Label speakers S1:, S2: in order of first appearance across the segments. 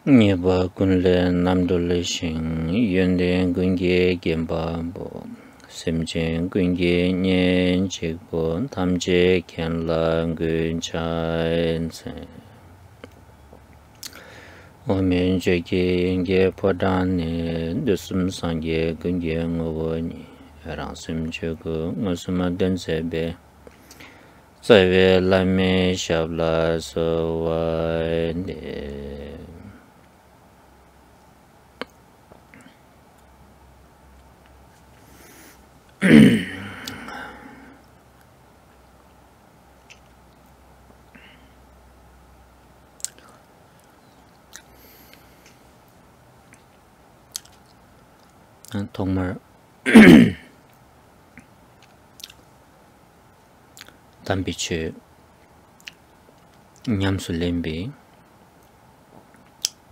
S1: Nyeba kunle namdole shing yonde gunge gemba bo semjen gunge nyen chekbo tamje kenla gun chaen se omen jeke nge podan ne dusum sangye gunge ngowo ni rang semje go ngosuma den sebe Sawe lame shabla so wa ne 정말 담비치 냠술렘비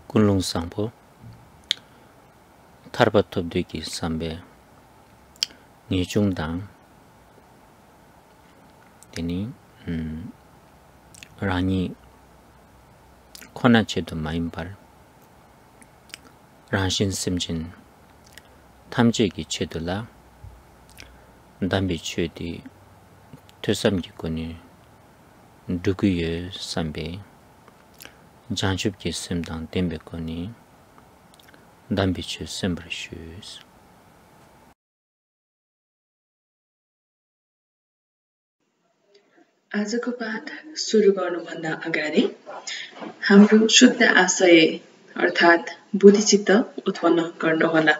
S1: 굴룽상포 타르바톱드기 삼베 니중당 되니 라니 코나체도 마인발 라신 심진 탐지기 체들라 담비치디 퇴삼기꾼이 누구의 삼배 장줍기 셈당 댐베꾼이 담비치 셈브르슈스
S2: आजको पाठ सुरु गर्नुभन्दा अगाडि हाम्रो शुद्ध आशय अर्थात् बुद्धिचित्त उत्पन्न गर्नुहोला।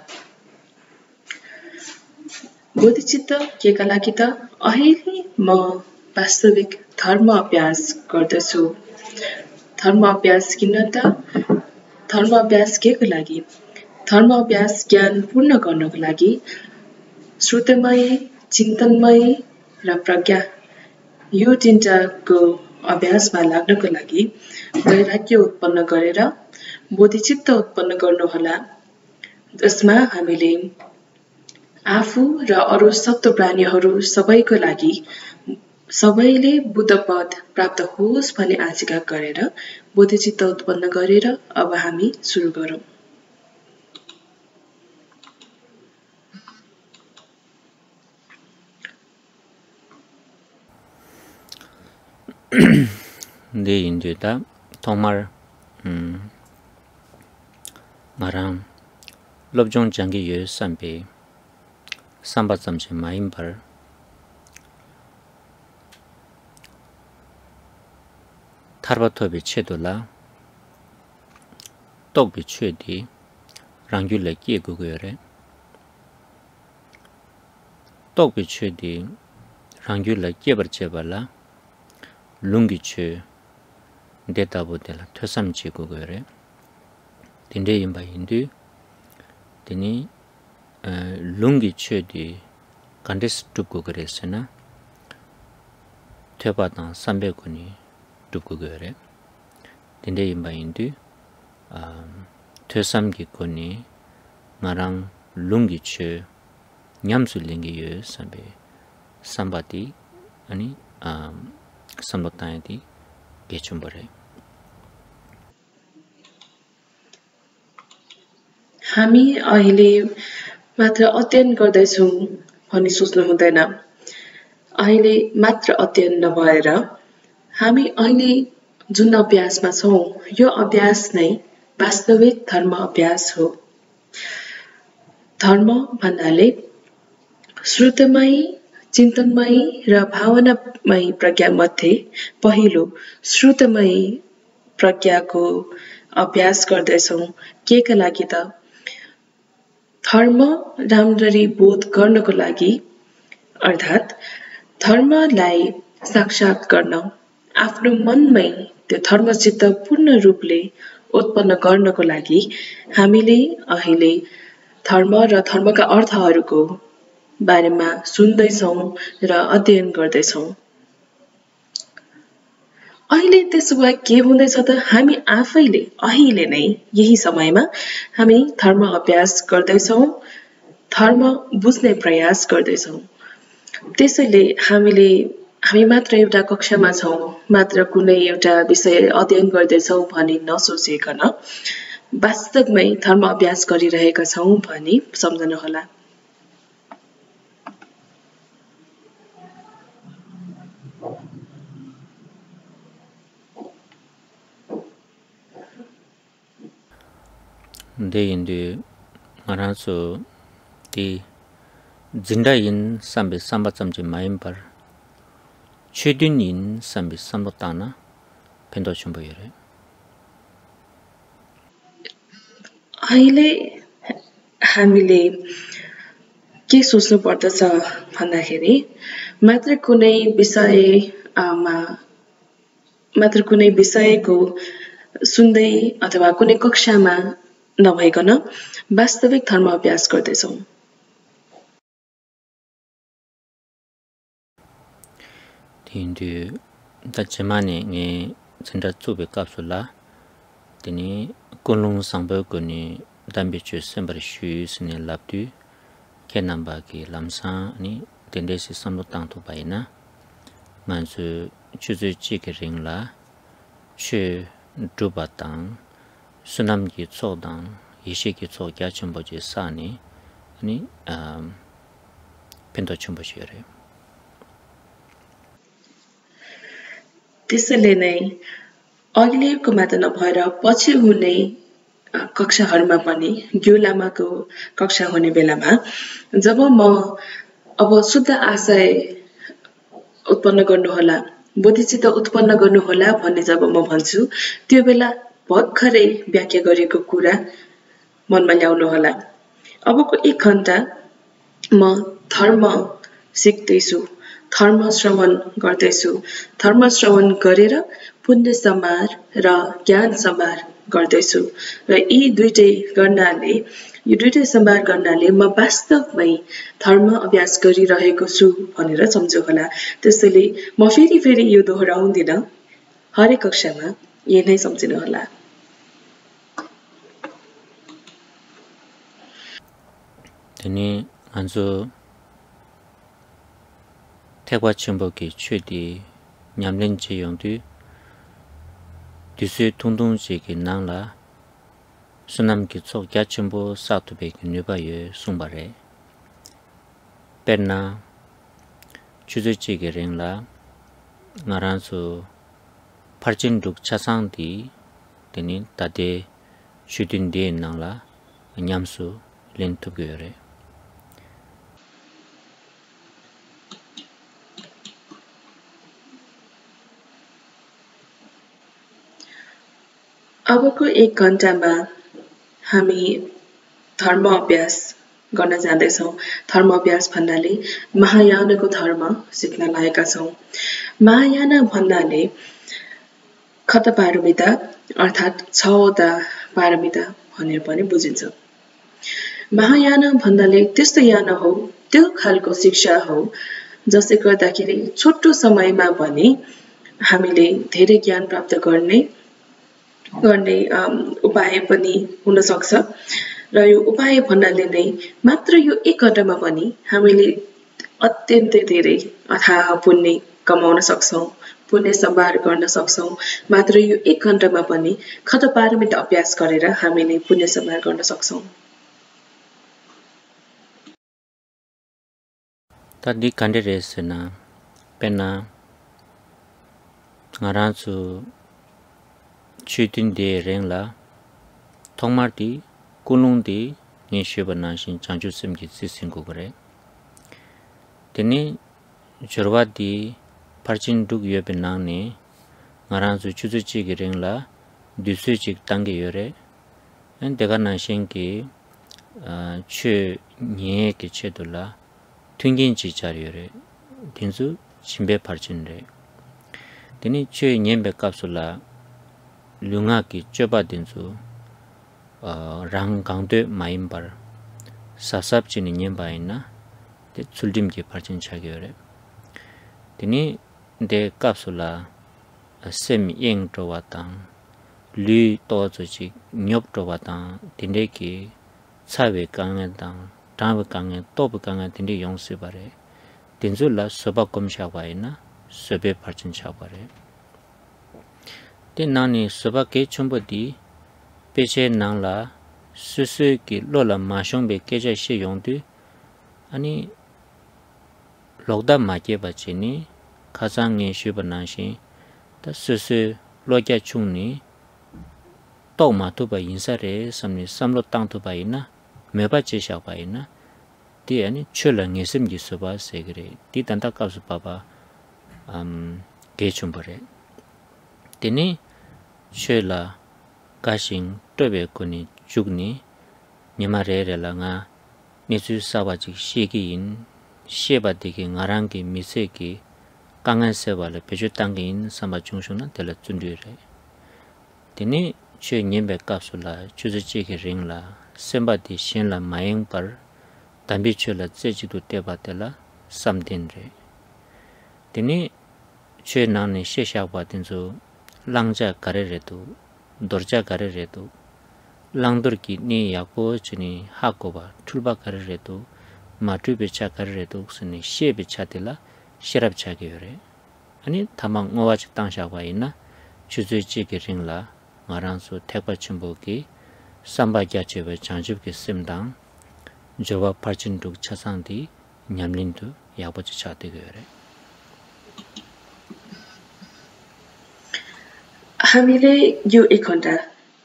S2: बुद्धिचित्त केका लागि त अहिले म वास्तविक धर्म अभ्यास गर्दछु। धर्म अभ्यास किन त? धर्म अभ्यास केको लागि? धर्म अभ्यास ज्ञान पूर्ण गर्नको लागि श्रुतमय, चिन्तनमय र प्रज्ञा यो तीनटाको अभ्यासमा लाग्नको लागि वैराग्य उत्पन्न गरेर बोधिचित्त उत्पन्न गर्नुहोला, जसमा हामीले आफू र अरू सप्त प्राणीहरू सबैको लागि सबैले बुद्ध पद प्राप्त होस् भन्ने आशिका गरेर बोधिचित्त उत्पन्न गरेर अब हामी सुरु गरौँ।
S1: 네 인도다 정말 마랑 럽종 장기 예 삼배 삼바삼체 마인발 타르바토비 체돌라 똑비 최디 랑귤레 끼고거래 똑비 최디 랑귤레 끼버체발라 룽기체 데이터보텔라 퇴삼지고 그래 딘데 임바인디 디니 룽기체디 간데스 뚜고 그랬으나 퇴바당 300군이 뚜고 그래 딘데 임바인디 퇴삼기군이 나랑 룽기체 냠술링기 삼베 삼바디 아니 सम्बताएदी गेचुम्बरे
S2: हामी अहिले मात्र अध्ययन गर्दैछौँ भनी सोच्नु हुँदैन। अहिले मात्र अध्ययन नभएर हामी अहिले जुन अभ्यासमा छौँ यो अभ्यास नै वास्तविक धर्म अभ्यास हो। धर्म भन्नाले श्रुतमय, चिन्तनमय र भावनामय प्रज्ञा मध्ये पहिलो श्रुतमय प्रज्ञाको अभ्यास गर्दैछौँ। केका लागि त? धर्म राम्ररी बोध गर्नको लागि अर्थात् धर्मलाई साक्षात् गर्न आफ्नो मनमै त्यो धर्मचित्त पूर्ण रूपले उत्पन्न गर्नको लागि हामीले अहिले धर्म र धर्मका अर्थहरूको बारेमा सुन्दैछौँ र अध्ययन गर्दैछौँ। अहिले त्यसो भए के हुँदैछ त? हामी आफैले अहिले नै यही समयमा हामी धर्म अभ्यास गर्दैछौँ, धर्म बुझ्ने प्रयास गर्दैछौँ। त्यसैले हामी मात्र एउटा कक्षामा छौँ, मात्र कुनै एउटा विषय अध्ययन गर्दैछौँ भनी नसोचिकन वास्तवमै धर्म अभ्यास गरिरहेका छौं भनी सम्झनुहोला।
S1: Indu Maranso di Zinda in Sambi Samba Samji Mayimbar Chedun in Sambi Sambotana Pendo Chumboyere.
S2: अहिले हामीले के सोच्नु पर्दछ भन्दाखेरि मात्र कुनै विषयको सुन्दै अथवा कुनै कक्षामा नभइकन वास्तविक धर्म अभ्यास गर्दैछौं।
S1: Indu Tachemane nge Zinda Tsube Kapsula Dini Kunlung Sangbo Kuni Dambichu Sembar Shu Sine Labdu Kenamba ki Lamsa ni Dendesi Samlutang to Baina Manzu Chuzu Chikering la Chu Dubatang Sunam ki Tsodang Ishi ki Tsod Gyachumboji Sani ni Pendo Chumbojire.
S2: त्यसैले नै अहिलेको मात्र नभएर पछि हुने कक्षाहरूमा पनि ग्यो लामाको कक्षा हुने बेलामा जब म अब शुद्ध आशय उत्पन्न गर्नुहोला, बोधिचित्त उत्पन्न गर्नुहोला भन्ने जब म भन्छु त्यो बेला भर्खरै व्याख्या गरेको कुरा मनमा ल्याउनुहोला। अबको 1 घण्टा म धर्म सिक्दैछु, धर्म श्रवण गर्दैछु, धर्म श्रवण गरेर पुण्य सम्भार र ज्ञान सम्भार गर्दैछु र यी दुईटै सम्भार गर्नाले म वास्तवमै धर्म अभ्यास गरिरहेको छु भनेर सम्झनुहोला। त्यसैले म फेरि यो दोहोऱ्याउँदिन, हरेक कक्षामा यही नै सम्झनुहोला।
S1: Tene anzo Tekwa Chimboki Chudi Nyamlen Che Yongdu Dusu Tungtung Chiki Nangla Sunam Ki Tsok Gyachimbo Satube Ki Nuba Ye Sumbare Perna Chuzu Chiki Ringla Ngaranzo Parchin Duk Chasang Di Tene Tade Chudun De Nangla Nyamsu Len Tugure.
S2: अबको 1 घण्टामा हामी धर्म अभ्यास गर्न जाँदैछौं। धर्म अभ्यास भन्नाले महायानको धर्म सिक्न लागेका छौं। महायान भन्नाले खतपारमिता अर्थात् 6 वटा पारमिता भनेर पनि बुझिन्छ। महायान भन्नाले त्यस्तो यान हो, त्यो खालको शिक्षा हो जसले गर्दाखेरि छोटो समयमा पनि हामीले धेरै ज्ञान प्राप्त गर्ने उपाय पनि हुन सक्छ र यो उपाय भन्नाले नै मात्र यो 1 घण्टामा पनि हामीले अत्यन्तै धेरै अथाह पुण्य कमाउन सक्छौं, पुण्य सम्भार गर्न सक्छौं। मात्र यो 1 घण्टामा पनि खतपारमिता अभ्यास गरेर हामीले पुण्य सम्भार गर्न सक्छौं।
S1: Tadi kandiresena pena ngaransu Chudun De Rengla Tongmardi Kunungdi Nishibana Shin Changju Simki Sisingugure Tene Jorwadi Parchin Duk Yobenangni Ngaransu Chuzu Chigi Rengla Dusu Chig Tangi Yore and Degana Shinki Chu Nye Ki Chedula Tungin Chichariore Tinsu Chimbe Parchinre Tene Chu Nyembe Kapsula Lunga ki choba dinsu rang gangde mayimbar sasab chini nyemba ina de tsuldim ki parchin chagyore dini de kapsula sem yeng to watang lu to chi nyop to watang dinde ki chawe kangen dang dawe kangen top kangen dinde yong se bare dinsu la soba kom shaba ina sobe parchin chabare Nani Soba Ke Chumbo di पेचे Nangla सुसु की लोला माशों बे केजा शे योंदु अनि लोकदा माके बचेनी खासांग ने शुभ नाशी त सुसु लोक्या चुंगनी तो मातु बा इंसा रे समने समलो तांग तो बाइना मेबा चेशा बाइना ती अनि छुला ngesim gi soba segre ti tanta kapsu papa gechum bare tini chela kashing tobe kuni chugni nimare rela nga nisu sabaji shegi in sheba digi ngarang gi mise gi kangan seba le peju tangin samba chungshuna tela chundure tini che nyembe kapsula chuzi chigi ringla semba di shenla mayeng par tambi chula tsejidu teba tela samdin re tini che nani shesha batinzu langja kare redu dorja kare redu langdur ki ni yakbo chini hakoba tulba kare redu matru becha kare redu sini she becha tela sherab chage yore ani tamang ngowach tangsha ba ina chuzu chigi ringla ngaransu thekpa chimbo ki samba kya chebe chanjub ki simdang joba parchin duk chasangdi nyamlindu yakbochi chate gare
S2: हामीले यो 1 घण्टा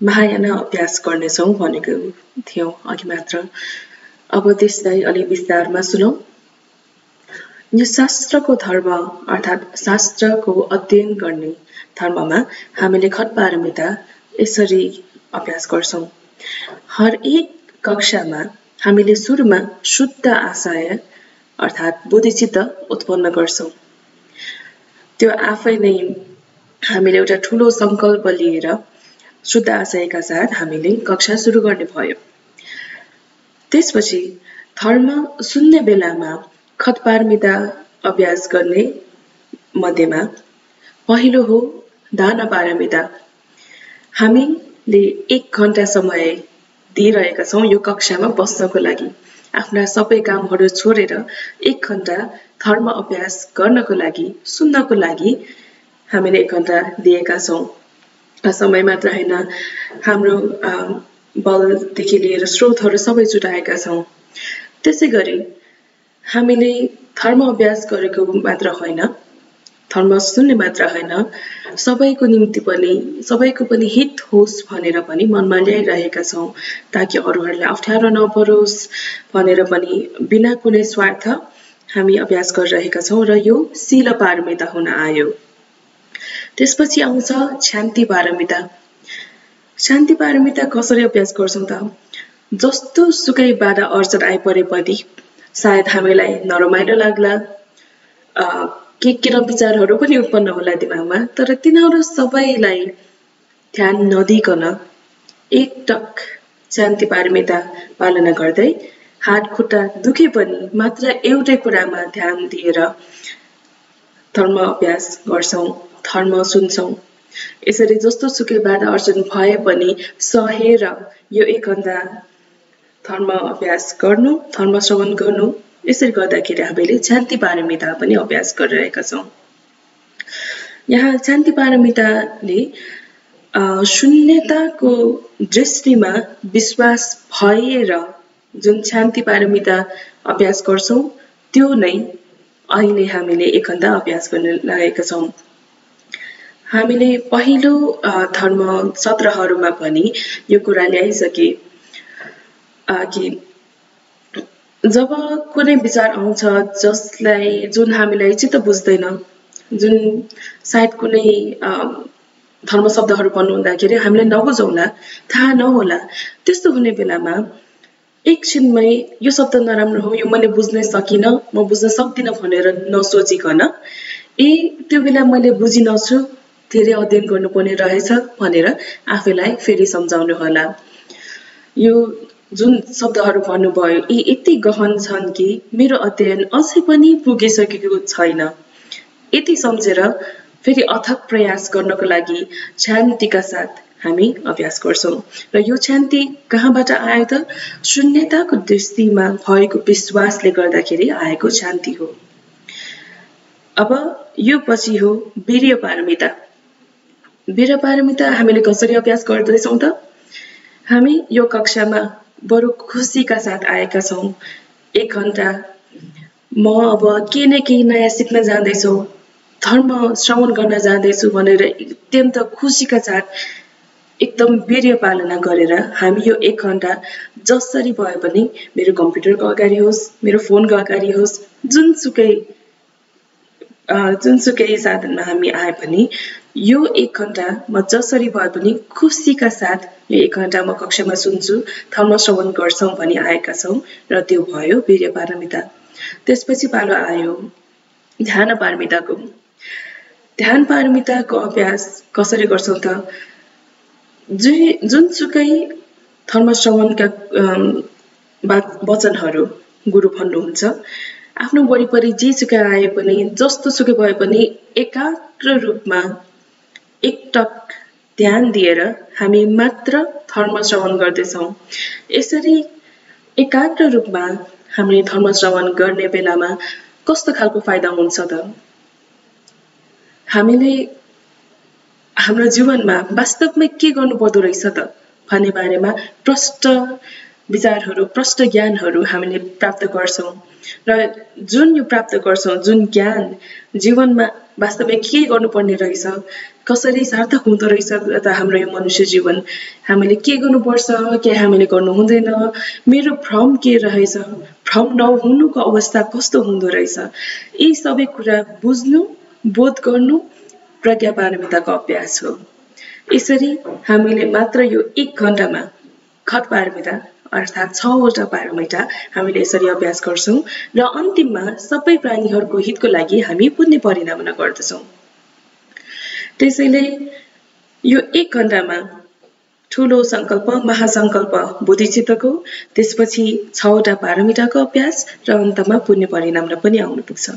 S2: महायाना अभ्यास गर्नेछौं भनेको थियौं अघि मात्र अब त्यसलाई अलि विस्तारमा सुनौं यो शास्त्रको धर्म अर्थात् शास्त्रको अध्ययन गर्ने धर्ममा हामीले खटपारमिता यसरी अभ्यास गर्छौं हर एक कक्षामा हामीले सुरुमा शुद्ध आशय अर्थात् बुद्धिचित्त उत्पन्न गर्छौं त्यो आफै नै हामीले एउटा ठूलो संकल्प लिएर शुद्ध आशयका साथ हामीले कक्षा सुरु गर्ने भयो त्यसपछि धर्म सुन्ने बेलामा खटपारमिता अभ्यास गर्ने मध्येमा पहिलो हो दान पारमिता हामीले 1 घण्टा समय दिइरहेका छौं यो कक्षामा बस्नको लागि आफ्ना सबै कामहरू छोडेर 1 घण्टा धर्म अभ्यास गर्नको लागि सुन्नको लागि हामीले 1 घण्टा दिएका छौं समय मात्र हैन हाम्रो बलदेखि लिएर स्रोतहरू सबै जुटाएका छौं त्यसैगरी हामीले धर्म अभ्यास गरेको मात्र हैन धर्म सुन्ने मात्र हैन सबैको निम्ति पनि सबैको पनि हित होस् भनेर पनि मनमा ल्याइरहेका छौं ताकि अरूहरूलाई अप्ठ्यारो नपरोस् भनेर पनि बिना कुनै स्वार्थ हामी अभ्यास गरिरहेका छौं र यो शील पारमिता हुन आयो त्यसपछि आउँछ शान्ति पारमिता शान्ति पारमिता कसरी अभ्यास गर्छौं त जस्तो सुकै बाधा अर्चन आइपरे पनि सायद हामीलाई नरमाइलो लाग्ला के विचारहरू पनि उत्पन्न होला दिमागमा तर तिनीहरू सबैलाई ध्यान नदिकन एकटक शान्ति पारमिता पालना गर्दै हात खुट्टा दुखे पनि मात्र एउटै कुरामा ध्यान दिएर धर्म अभ्यास गर्छौं धर्म सुन्छौं यसरी जस्तो सुकै बाधा अर्चन भए पनि सहेर यो 1 घण्टा धर्म अभ्यास गर्नु धर्म श्रवण गर्नु यसरी गर्दाखेरि हामीले शान्ति पारमिता पनि अभ्यास गरिरहेका छौं यहाँ शान्ति पारमिताले शून्यताको दृष्टिमा विश्वास भएर जुन शान्ति पारमिता अभ्यास गर्छौं त्यो नै अहिले हामीले 1 घण्टा अभ्यास गर्न लागेका छौं हामीले पहिलो धर्म सत्रहरुमा पनि यो कुरा ल्याइसके कि जब कुनै विचार आउँछ जसलाई जुन हामीलाई चित्त बुझ्दैन जुन सायद कुनै धर्म शब्दहरु भन्नु हुँदाखेरि हामीले नबुझौला थाहा नहोला त्यस्तो हुने बेलामा एकछिनमै यो शब्द नराम्रो हो यो मैले बुझ्नै सकिन म बुझ्न सक्दिन भनेर नसोचिकन त्यो बेला मैले बुझिनछु धेरै अध्ययन गर्नुपर्ने रहेछ भनेर आफैलाई फेरि सम्झाउनु होला यो जुन शब्दहरु भन्नुभयो यी यति गहन छन् कि मेरो अध्ययन अझै पनि पुगिसकेको छैन यति सम्झेर फेरि अथक प्रयास गर्नको लागि शान्तिका साथ हामी अभ्यास गर्छौं र यो शान्ति कहाँबाट आयो त शून्यताको दृष्टिमा भएको विश्वासले गर्दाखेरि आएको शान्ति हो अब यो पछि हो वीर्य पारमिता हामीले कसरी अभ्यास गर्दै छौं त हामी यो कक्षामा बरु खुसीका साथ आएका छौँ। 1 घण्टा म अब केही न केही नयाँ सिक्न जाँदैछु, धर्म श्रवण गर्न जाँदैछु भनेर अत्यन्त खुसीका साथ एकदम वीर्य पालना गरेर हामी यो 1 घण्टा जसरी भए पनि मेरो कम्प्युटरको अगाडि होस्, मेरो फोनको अगाडि होस्, जुनसुकै साधनमा हामी आए पनि यो 1 घण्टा म जसरी भए पनि खुसीका साथ यो 1 घण्टा म कक्षामा सुन्छु, धर्म श्रवण गर्छौँ भनी आएका छौँ र त्यो भयो वीर्य पारमिता। त्यसपछि पालो आयो ध्यान पारमिताको। ध्यान पारमिताको अभ्यास कसरी गर्छौँ त? जुनसुकै धर्म श्रवणका वचनहरू गुरु भन्नुहुन्छ, आफ्नो वरिपरि जेसुकै आए पनि जस्तो सुकै भए पनि एकाग्र रूपमा एकटक ध्यान दिएर हामी मात्र धर्म श्रवण गर्दैछौँ। यसरी एकाग्र रूपमा हामीले धर्म श्रवण गर्ने बेलामा कस्तो खालको फाइदा हुन्छ त? हामीले हाम्रो जीवनमा वास्तवमै के गर्नुपर्दो रहेछ त भन्ने बारेमा प्रष्ट विचारहरू, प्रष्ट ज्ञानहरू हामीले प्राप्त गर्छौँ र जुन यो प्राप्त गर्छौँ, जुन ज्ञान जीवनमा वास्तवमै के गर्नुपर्ने रहेछ, कसरी सार्थक हुँदो रहेछ त हाम्रो यो मनुष्य जीवन, हामीले के गर्नुपर्छ, के हामीले गर्नु हुँदैन, मेरो भ्रम के रहेछ, भ्रम नहुनुको अवस्था कस्तो हुँदो रहेछ, यी सबै कुरा बुझ्नु, बोध गर्नु प्रज्ञा पारमिताको अभ्यास हो। यसरी हामीले मात्र यो 1 घण्टामा खट पारमिता अर्थात् 6वटा पारमिता हामीले यसरी अभ्यास गर्छौँ र अन्तिममा सबै प्राणीहरूको हितको लागि हामी पुण्य परिणामना गर्दछौँ। त्यसैले यो 1 घण्टामा ठुलो सङ्कल्प, महासङ्कल्प बोधिचित्तको, त्यसपछि 6वटा पारमिताको अभ्यास र अन्तमा पुण्य परिणाम पनि आउनु पुग्छ।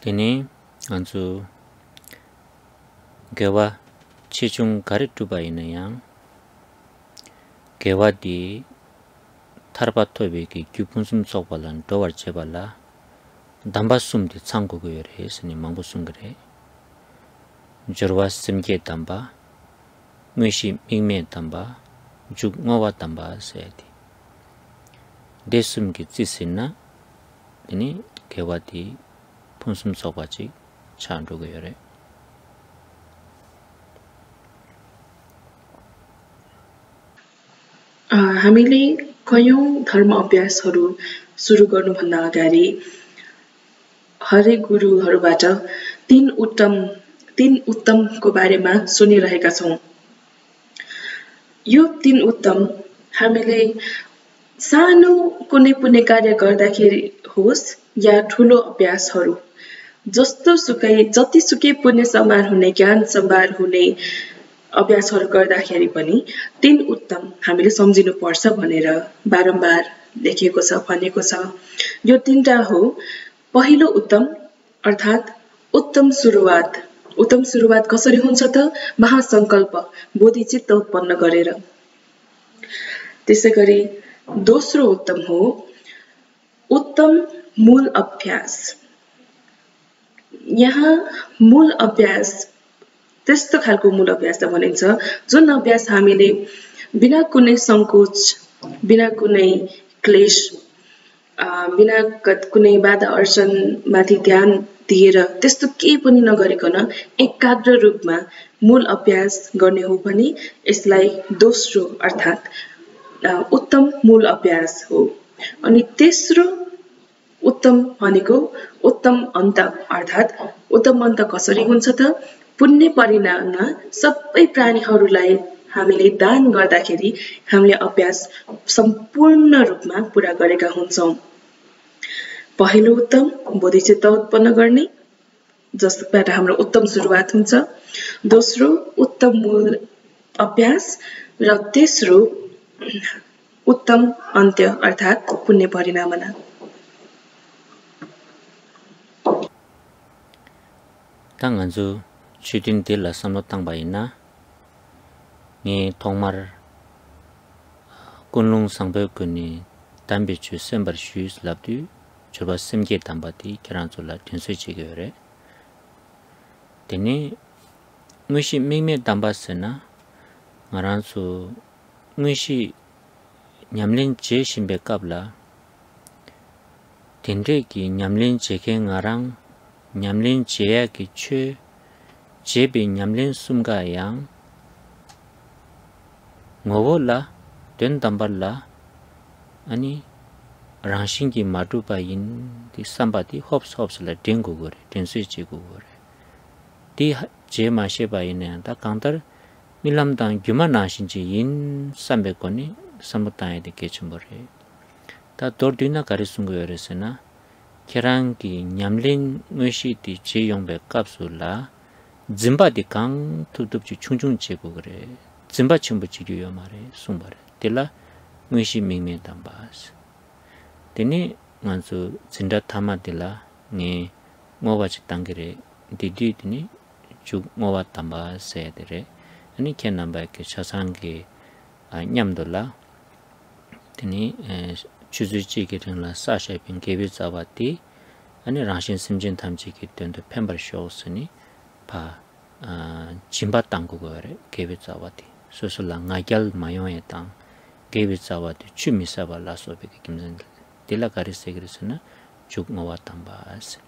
S1: Tini anzu gewa chichung garit dubai na yang gewa di tarpa tobe ki gyupunsum sokbalan dowar chebala dambasum di changu goyore sini mangusum gare jorwa simge damba muishi mingme damba juk ngowa damba sayadi desum ki tsisinna tini gewa di punsum sobachi chandu goyore
S2: हामीले कयौं धर्म अभ्यासहरू सुरु गर्नुभन्दा अगाडि हरेक गुरुहरूबाट 3 उत्तमको बारेमा सुनिरहेका छौं। यो 3 उत्तम हामीले सानो कुनै पुण्य कार्य गर्दाखेरि होस् या ठूलो अभ्यासहरू जतिसुकै पुण्य सम्भार हुने, ज्ञान सम्भार हुने अभ्यासहरू गर्दाखेरि पनि 3 उत्तम हामीले सम्झिनु पर्छ भनेर बारम्बार लेखिएको छ, भनेको छ। यो 3टा हो। पहिलो उत्तम अर्थात् उत्तम सुरुवात। उत्तम सुरुवात कसरी हुन्छ त? महासंकल्प, बोधिचित्त उत्पन्न गरेर। त्यसैगरी दोस्रो उत्तम हो उत्तम मूल अभ्यास। यहाँ मूल अभ्यास त्यस्तो खालको मूल अभ्यास त भनिन्छ जुन अभ्यास हामीले बिना कुनै संकोच, बिना कुनै क्लेश, बिना कुनै बाधा अर्चन माथि ध्यान दिएर त्यस्तो केही पनि नगरिकन एकाग्र रूपमा मूल अभ्यास गर्ने हो भने यसलाई दोस्रो अर्थात् उत्तम मूल अभ्यास हो। अनि तेस्रो उत्तम भनेको उत्तम अन्त अर्थात् उत्तम अन्त कसरी हुन्छ त? पुण्य परिणाममा सबै प्राणीहरूलाई हामीले दान गर्दाखेरि हामीले अभ्यास सम्पूर्ण रूपमा पूरा गरेका हुन्छौं। पहिलो उत्तम बोधिचित्त उत्पन्न गर्ने, जसबाट हाम्रो उत्तम सुरुवात हुन्छ। दोस्रो उत्तम मूल अभ्यास र तेस्रो उत्तम अन्त्य अर्थात् पुण्य परिणामना।
S1: Tanganzu chudin dila samlo tangbaina ni tongmar kunlung sangbe kuni dambi chu sembar shu labdu churba semge dambati kiranzula tinsui chigore Tene Mushi Mime Dambasena Maransu Mushi Nyamlin che shimbe kabla Tenre ki nyamlin cheke ngarang nyamlin cheya ki che chebe nyamlin sumga yang ngobo la den dambar la ani rangshin ki matu pa yin di samba di hops la dengu gore densui che go gore di je ma she ba yin da kantar milam dang gyuma na shin ji yin sambe koni samutay de kechumbore ta dordina karisungo yoresena kerangi nyamlin mushi di je yongbe kapsula zimba di kang tudupchi chungchung chego kore zimba chimbu chiriyo mare sungbare tila mushi mingme dambas teni ngansu zinda thama tila nge ngowa chik tangire didi tini chuk ngowa dambas sayadire ani kya namba ke chasangi nyamdola tini chuzu chigi ringla sashay ping kebi zawati ani rangshin simjin tamchi ki tuyandu pembar shawsani pa jimba tangu gore kebi zawati susula ngagyal mayoye tang kebi zawati chumi saba laso peki kimzan tila kari segirisana chuk ngawa tambas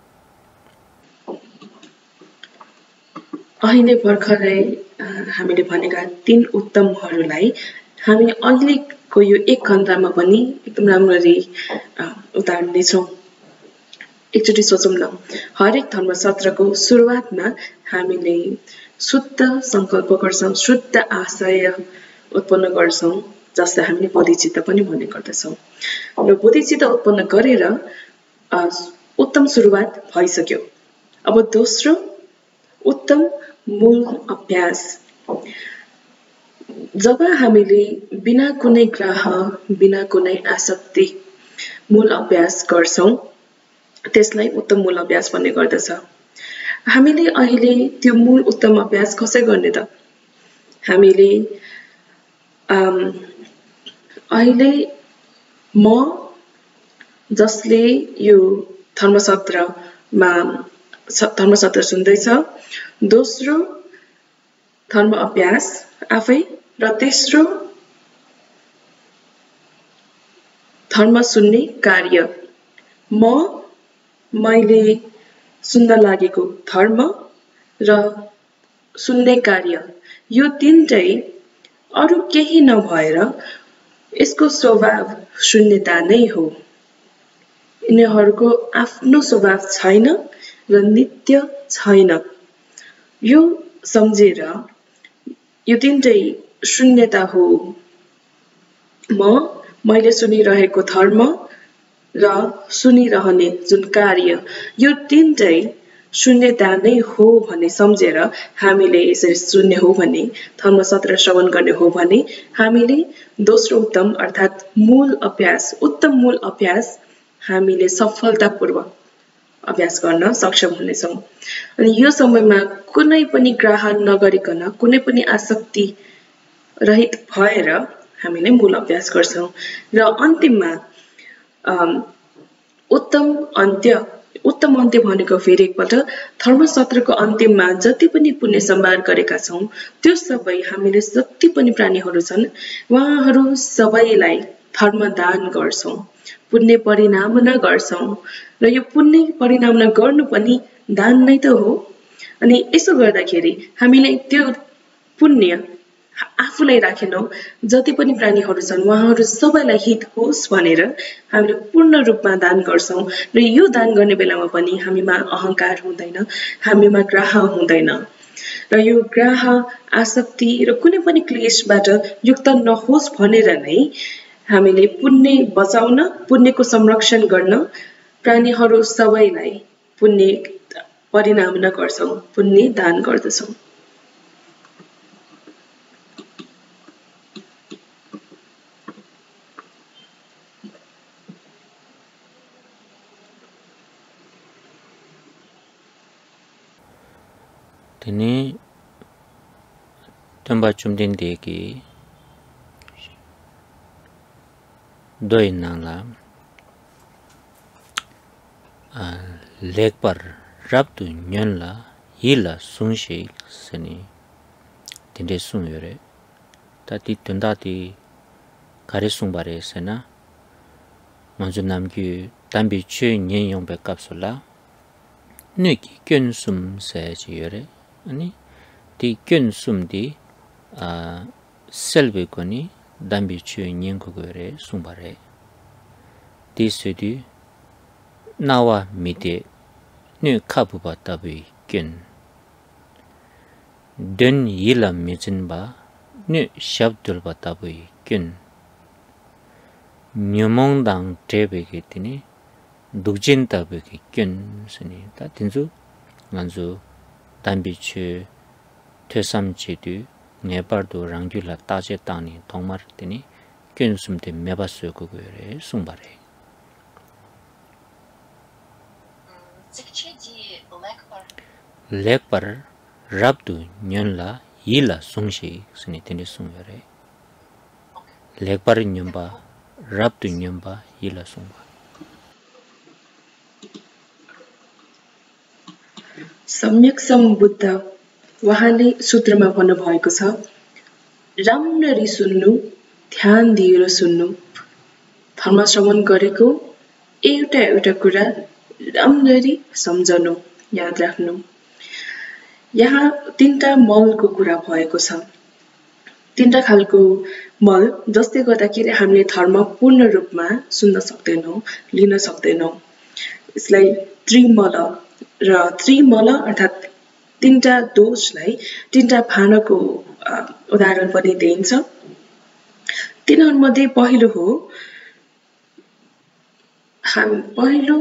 S2: अहिले भर्खरै हामीले भनेका 3 उत्तमहरूलाई हामी अहिलेको यो एक घण्टामा पनि एकदम राम्ररी उतार्नेछौँ। एकचोटि सोचौँ न, हरेक धर्मशास्त्रको सुरुवातमा हामीले शुद्ध सङ्कल्प गर्छौँ, शुद्ध आशय उत्पन्न गर्छौँ, जसलाई हामीले बोधिचित्त पनि भन्ने गर्दछौँ। र बोधिचित्त उत्पन्न गरेर उत्तम सुरुवात भइसक्यो। अब दोस्रो उत्तम मूल अभ्यास। जब हामीले बिना कुनै ग्राह, बिना कुनै आसक्ति मूल अभ्यास गर्छौँ, त्यसलाई उत्तम मूल अभ्यास भन्ने गर्दछ। हामीले अहिले त्यो मूल उत्तम अभ्यास कसरी गर्ने त? हामीले अहिले म जसले यो धर्मशास्त्र सुन्दैछ, दोस्रो धर्म अभ्यास आफै, र तेस्रो धर्म सुन्ने कार्य। मैले सुन्न लागेको धर्म र सुन्ने कार्य, यो तीनटै अरु केही नभएर यसको स्वभाव शून्यता नै हो। यिनीहरूको आफ्नो स्वभाव छैन र नित्य छैन। यो सम्झेर यो तीनटै शून्यता हो। मैले सुनिरहेको धर्म र सुनिरहने जुन कार्य, यो तीनटै शून्यता नै हो भन्ने सम्झेर हामीले यसरी सुन्ने हो भने, धर्मशास्त्र श्रवण गर्ने हो भने, हामीले दोस्रो उत्तम अर्थात् मूल अभ्यास, उत्तम मूल अभ्यास हामीले सफलतापूर्वक अभ्यास गर्न सक्षम हुनेछौँ। अनि यो समयमा कुनै पनि ग्राह नगरिकन, कुनै पनि आसक्ति रहित भएर हामीले मूल अभ्यास गर्छौँ। र अन्तिममा उत्तम अन्त्य भनेको फेरि एकपल्ट धर्मशास्त्रको अन्तिममा जति पनि पुण्य सम्भार गरेका छौँ, त्यो सबै हामीले जति पनि प्राणीहरू छन्, उहाँहरू सबैलाई धर्म दान गर्छौँ, पुण्य परिनामना गर्छौँ। र यो पुण्य परिनामना गर्नु पनि दान नै त हो। अनि यसो गर्दाखेरि हामीले त्यो पुण्य आफूलाई राखेनौँ, जति पनि प्राणीहरू छन् उहाँहरू सबैलाई हित होस् भनेर हामीले पूर्ण रूपमा दान गर्छौँ। र यो दान गर्ने बेलामा पनि हामीमा अहङ्कार हुँदैन, हामीमा ग्राह हुँदैन। र यो ग्राह, आसक्ति र कुनै पनि क्लेशबाट युक्त नहोस् भनेर नै हामीले पुण्य बचाउन, पुण्यको संरक्षण गर्न प्राणीहरू सबैलाई पुण्य परिनामना गर्छौँ, पुण्य दान गर्दछौँ।
S1: Tene tamba chumden deki doi nangla lekpar rabdu nyon la 힐라 숭시 스니 딘데 숭요레 다디 든다디 가리 숭바레 세나 먼저 남기 담비 취 년용 백값을라 느기 견숨 세지요레 아니 디 견숨디 셀베코니 담비 취 년고거레 숭바레 디스디 나와 미데 느 카부바타비 견 든 일라 미진바 느 샵들바타비 견 녀몽당 데베게티니 독진타베게 견 스니 다 딘주 간주 담비치 퇴삼치디 네발도 랑귤라 따제타니 동마르티니 견숨데 메바스요 그거래 숭바레 lekpar rabdu nyonla yila sungshi suni teni sungyore lekpar nyomba rabdu nyomba yila sungba
S2: सम्यक सम्बुद्ध वहाँले सूत्रमा भन्नुभएको छ राम्ररी सुन्नु ध्यान दिएर सुन्नु धर्म श्रवण गरेको एउटा एउटा कुरा राम्ररी सम्झनु याद राख्नु यहाँ तीनटा मलको कुरा भएको छ तीनटा खालको मल जसले गर्दाखेरि हामीले धर्म पूर्ण रूपमा सुन्न सक्दैनौं लिन सक्दैनौं यसलाई त्रिमल र त्रिमल अर्थात तीनटा दोषलाई तीनटा भाँडाको उदाहरण पनि दिइन्छ तिनीहरूमध्ये पहिलो हो पहिलो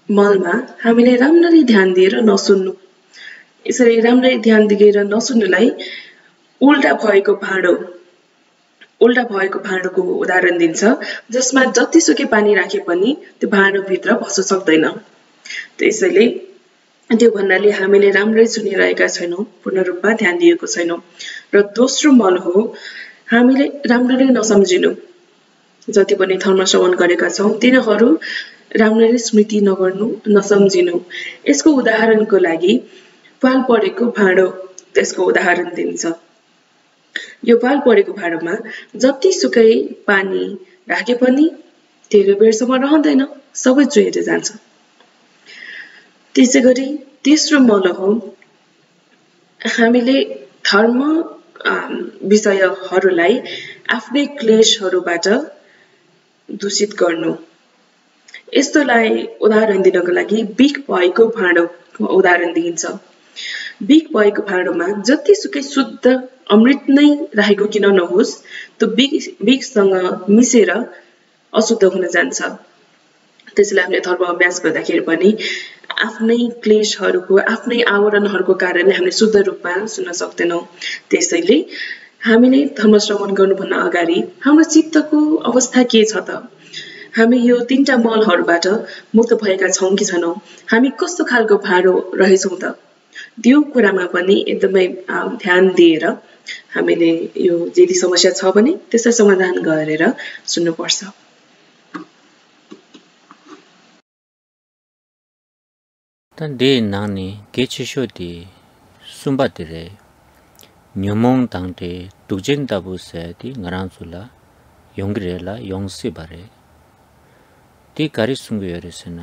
S2: मलमा हामीले राम्ररी ध्यान दिएर नसुन्नु यसरी राम्ररी ध्यान दिएर नसुन्नुलाई उल्टा भएको भाँडोको उदाहरण दिन्छ जसमा जतिसुकै पानी राखे पनि त्यो भाँडो भित्र बस्न सक्दैन त्यसैले त्यो भन्नाले हामीले राम्ररी सुनिरहेका छैनौं पूर्ण रूपमा ध्यान दिएको छैनौं र दोस्रो मल हो हामीले राम्ररी नसम्झिनु जति पनि धर्म श्रवण गरेका छौं तिनीहरू राम्ररी स्मृति नगर्नु नसम्झिनु यसको उदाहरणको लागि पाल परेको भाँडो त्यसको उदाहरण दिन्छ यो पाल परेको भाँडोमा जतिसुकै पानी राखे पनि धेरै बेरसम्म रहँदैन सबै चुहेर जान्छ त्यसैगरी तेस्रो मल हो हामीले धर्म विषयहरूलाई आफ्नै क्लेशहरूबाट दूषित गर्नु यस्तोलाई उदाहरण दिनको लागि बिख भएको भाँडोको उदाहरण दिइन्छ बिख भएको भाँडोमा जतिसुकै शुद्ध अमृत नै रहेको किन नहोस् त्यो बिखसँग मिसेर अशुद्ध हुन जान्छ त्यसैले हामीले धर्म अभ्यास गर्दाखेरि पनि आफ्नै क्लेशहरूको आफ्नै आवरणहरूको कारणले हामीले शुद्ध रूपमा सुन्न सक्दैनौं त्यसैले हामीले धर्म श्रवण गर्नुभन्दा अगाडि हाम्रो चित्तको अवस्था के छ त हामी यो तीनटा मलहरूबाट मुक्त भएका छौं कि छैनौं हामी कस्तो खालको भाँडो रहेछौं त त्यो कुरामा पनि एकदमै ध्यान दिएर हामीले यो यदि समस्या छ भने त्यसलाई समाधान गरेर सुन्नुपर्छ
S1: 데 나니 게치쇼디 숨바디레 녀몽 당데 두젠다부세디 나란술라 용그레라 용시바레 디 가리숭고여레스나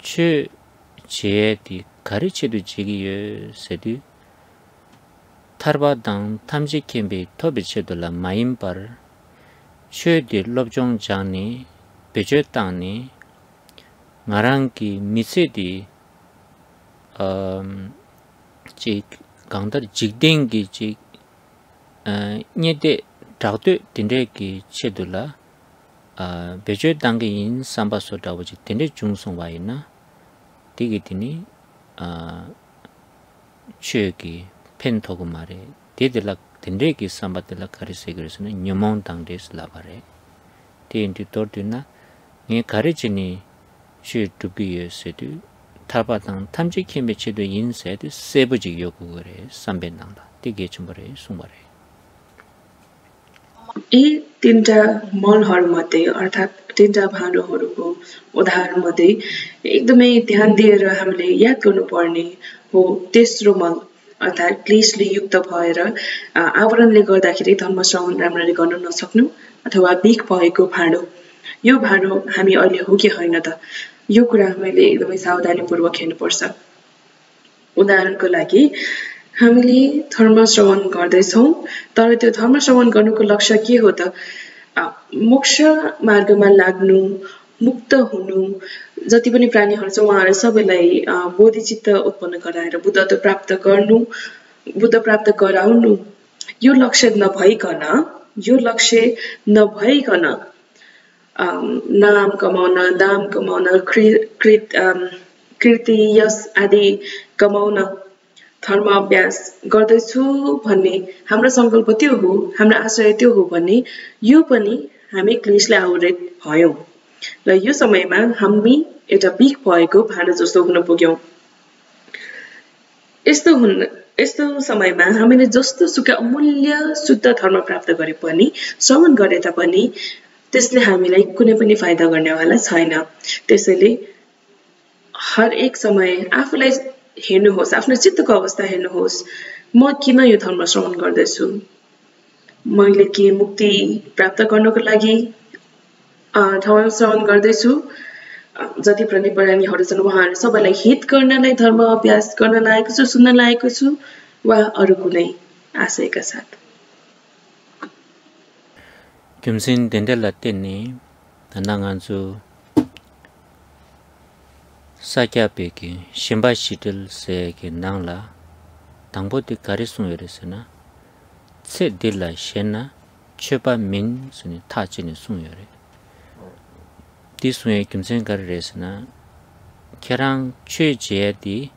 S1: 최 제디 가리체도 지기여 세디 타르바당 탐지캠비 토비체돌라 마임발 최디 럽종장니 베제땅니 나랑기 미세디 지 강다리 직댕기 지 녀데 다도 딘데기 체돌라 베제 당기인 삼바소다오지 딘데 중송와이나 디기티니 최기 펜토고 말에 데들락 딘데기 삼바들락 가리세 그래서는 녀몽 당데스 라바레 디인디 도르디나 니 가리지니 시 두비에서도 타바당 탐지킴 매체도 인세도 세부지 요구거래 삼변당다 되게 좀버래 숭버래
S2: यी तीनटा मलहरूमध्ये अर्थात् तीनटा भाँडोहरूको उदाहरणमध्ये एकदमै ध्यान दिएर हामीले याद गर्नुपर्ने हो तेस्रो मल अर्थात् क्लेशले युक्त भएर आवरणले गर्दाखेरि धर्मश्रवण राम्ररी गर्न नसक्नु अथवा बिख भएको भाँडो। यो भाँडो हामी अहिले हो कि होइन त, यो कुरा हामीले एकदमै सावधानीपूर्वक हेर्नुपर्छ। उदाहरणको लागि हामीले धर्मश्रवण गर्दैछौँ, तर त्यो धर्मश्रवण गर्नुको लक्ष्य के हो त? मोक्ष मार्गमा लाग्नु, मुक्त हुनु, जति पनि प्राणीहरू छ उहाँहरू सबैलाई बोधिचित्त उत्पन्न गराएर बुद्धत्व प्राप्त गर्नु, बुद्ध प्राप्त गराउनु, यो लक्ष्य नभइकन नाम कमाउन, दाम कमाउन, कृति यश आदि कमाउन धर्म अभ्यास गर्दैछु भन्ने हाम्रो सङ्कल्प त्यो हो, हाम्रो आशय त्यो हो भने यो पनि हामी क्लेशले आवृत भयौँ र यो समयमा हामी एउटा बिख भएको भाँडो जस्तो हुन पुग्यौँ। यस्तो समयमा हामीले जस्तो सुकै अमूल्य शुद्ध धर्म प्राप्त गरे पनि, श्रवण गरे तापनि त्यसले हामीलाई कुनै पनि फाइदा गर्नेवाला छैन। त्यसैले हरेक समय आफूलाई हेर्नुहोस्, आफ्नो चित्तको अवस्था हेर्नुहोस्, म किन यो धर्म श्रवण गर्दैछु? मैले के मुक्ति प्राप्त गर्नको लागि धर्म श्रवण गर्दैछु? जति पनि प्राणीहरू छन् उहाँहरू सबैलाई हित गर्नलाई धर्म अभ्यास गर्न लागेको छु, सुन्न लागेको छु, वा अरू कुनै आशयका साथ?
S1: Kimsin dendela teni nanganzu sakya peki shimba shitil se ke nangla tangbo di karisung yoresena tse dila shena chepa min suni tachini sung yore. Di sungye kimsin kariresena kerang chwe jaya di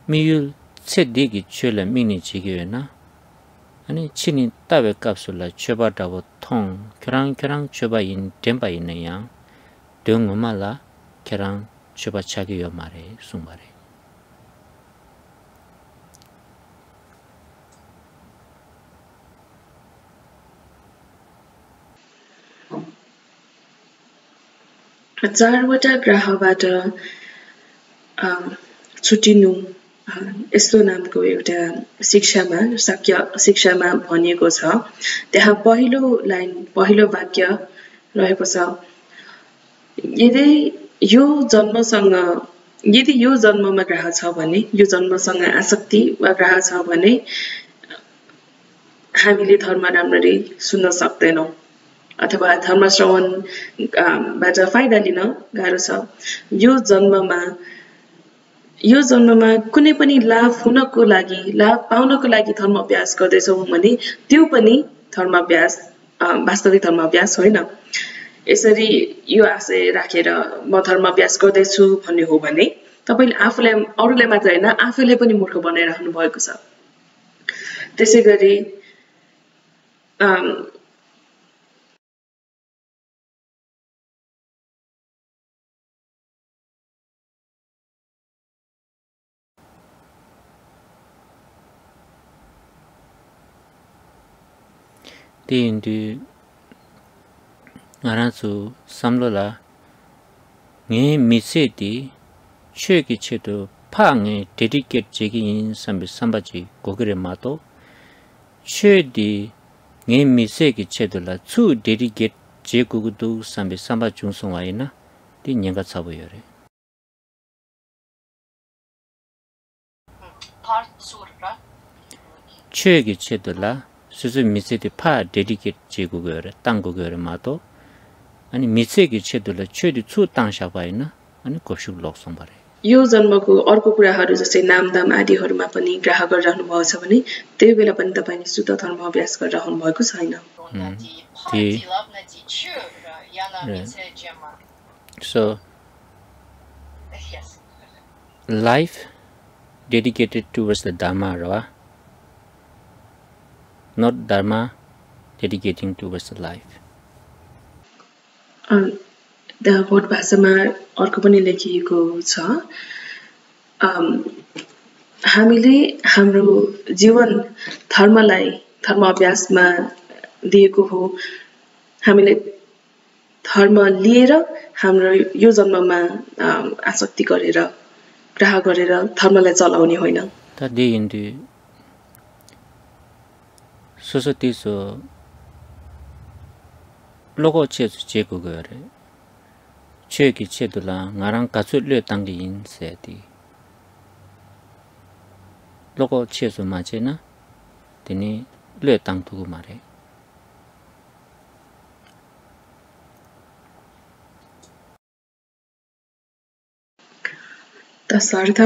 S1: miyul tse digi chwe la mini chigi na 아니 친이 따베 값을라 쳐바다고 통 교랑 쳐바인 덴바이네야 등음말라 교랑 쳐바차기요 말에 숭말에
S2: चारवटा ग्रहबाट छुटिनु यस्तो नामको एउटा शिक्षामा भनिएको छ। त्यहाँ पहिलो वाक्य रहेको छ, यदि यो जन्ममा ग्रह छ भने, यो जन्मसँग आसक्ति वा ग्रह छ भने हामीले धर्म राम्ररी सुन्न सक्दैनौँ अथवा धर्म श्रवणबाट फाइदा लिन गाह्रो छ। यो जन्ममा कुनै पनि लाभ पाउनको लागि धर्म अभ्यास गर्दैछौँ भने त्यो पनि वास्तविक धर्म अभ्यास होइन। यसरी यो आशय राखेर म धर्म अभ्यास गर्दैछु भन्ने हो भने तपाईले अरूलाई मात्र होइन आफैलाई पनि मूर्ख बनाइराख्नु भएको छ। त्यसै गरी
S1: Di ngaransu samlola nge mise di chue ki chedo pa nge dedicate jegi in sambaji gogere mato chue di nge mise ki chedo la tsu dedicate je gugudu samba jungsong wa ina di nyanga tsabo yore. Chue ki chedo la 수수 미세디 파 데디케이트 제국어를 땅국어를 마도 아니 미세기 체들을 최디 추 땅샤바이나 아니 고식 lokson bare.
S2: यो जन्मको अर्को कुराहरू जस्तै नामदाम आदिहरूमा पनि ग्रह गरिरहनु भएको छ भने त्यही बेला पनि तपाईले शुद्ध धर्म अभ्यास गरिरहनु भएको छैन.
S1: So life dedicated towards the Dharma, right? Not Dharma dedicating towards the life.
S2: The बोध भाषामा अर्को पनि लेखिएको छ, हामीले हाम्रो जीवन धर्म अभ्यासमा दिएको हो. हामीले धर्म लिएर हाम्रो यो जन्ममा आसक्ति गरेर ग्रह गरेर धर्मलाई चलाउने होइन
S1: तादि इन्दी सोसोतिसो लोगो चेको गरे चेकी चेदुला ngarang katsutle tanggi in seti लोगो चेसो माचेना तिनी ले तंगतुगु मारे
S2: तसर्थ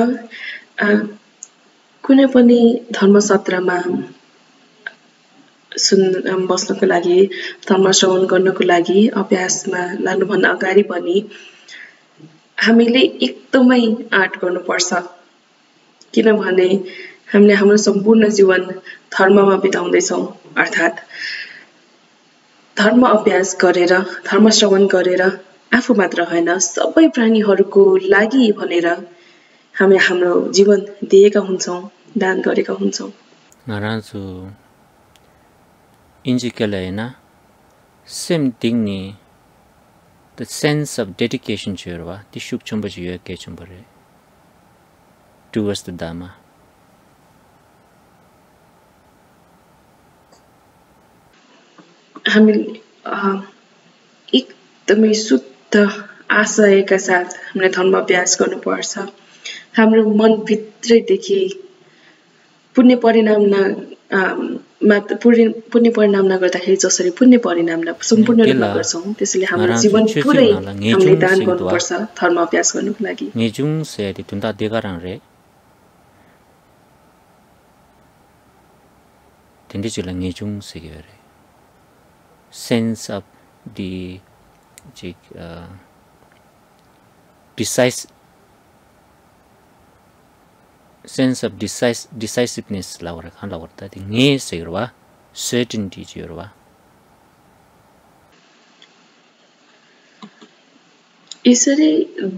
S2: कुनै पनि धर्मसत्रमा बस्नको लागि धर्म श्रवण गर्नको लागि अभ्यासमा लाग्नुभन्दा अगाडि पनि हामीले एकदमै आँट गर्नुपर्छ किनभने हामीले हाम्रो सम्पूर्ण जीवन धर्ममा बिताउँदैछौँ अर्थात् धर्म अभ्यास गरेर धर्म श्रवण गरेर आफू मात्र होइन सबै प्राणीहरूको लागि भनेर हामी हाम्रो जीवन दिएका हुन्छौँ दान गरेका हुन्छौँ
S1: नाराजु इंजिकलेना same thing ni the sense of dedication chirwa ti shuk chumba jiye ke chumbare towards the dharma
S2: हामी एकदमै शुद्ध आशयका साथ हामीले धर्म अभ्यास गर्नुपर्छ हाम्रो मन भित्रैदेखि पुण्य परिणाम नगर्दाखेरि जसरी पुण्य परिणाम सम्पूर्ण रूपमा गर्छौं त्यसैले हाम्रो जीवन पुरै हामीले दान गर्नुपर्छ धर्म अभ्यास गर्नको लागि
S1: निजुङ से दितुन्दा देगाराङ रे तिनले जुल निजुङ से गरे sense of the decisiveness laura khan lawarta ti nge serwa certainty jirwa
S2: यसरी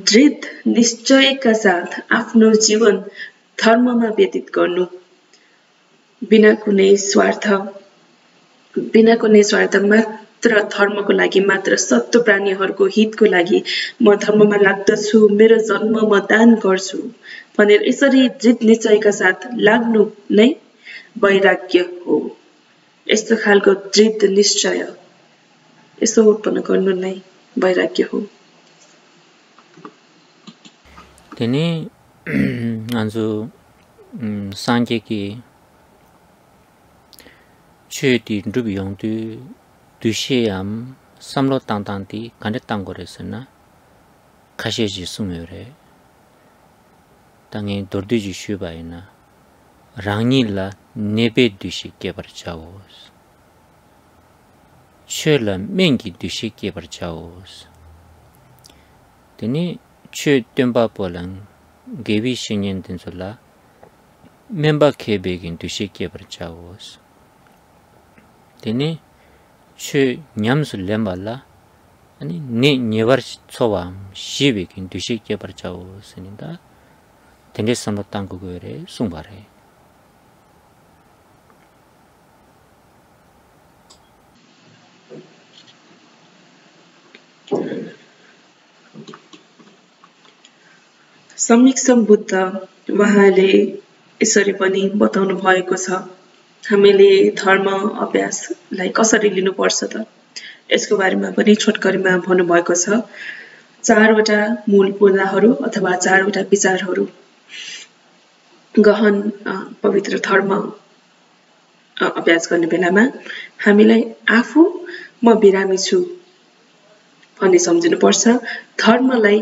S2: दृढ निश्चयका साथ आफ्नो जीवन धर्ममा व्यतीत गर्नु बिना कुनै स्वार्थ मात्र धर्मको लागि मात्र सत्य प्राणीहरूको हितको लागि म धर्ममा लाग्दछु मेरो जन्म म दान गर्छु भनेर यसरी दृढ निश्चयका साथ लाग्नु नै वैराग्य हो यस्तो खालको दृढ निश्चय यसो उत्पन्न गर्नु नै वैराग्य हो
S1: तेनी आजु सांख्यकी chöti ndubiyong du sheyam samlo tangtangti kane tanggoresana kasheji sumyore tangi dorduji shubayna rangni la nebe dushi kebar chawos chöla mengi dushi kebar chawos teni chö temba polang gebi shenyen tensula memba kebegin dushi kebar chawos teni chö nyamsu lembala ani ne nyevar chowam shibekin dushi kebar chawos ninda tende samotang gore sungbare
S2: समीक्षम Buddha उहाँले यसरी पनि बताउनु भएको छ हामीले धर्म अभ्यासलाई कसरी लिनुपर्छ त यसको बारेमा पनि छोटकरीमा भन्नुभएको छ चारवटा मूल कुराहरू अथवा चारवटा विचारहरू गहन पवित्र धर्म अभ्यास गर्ने बेलामा हामीलाई आफू म बिरामी छु भन्ने सम्झिनुपर्छ धर्मलाई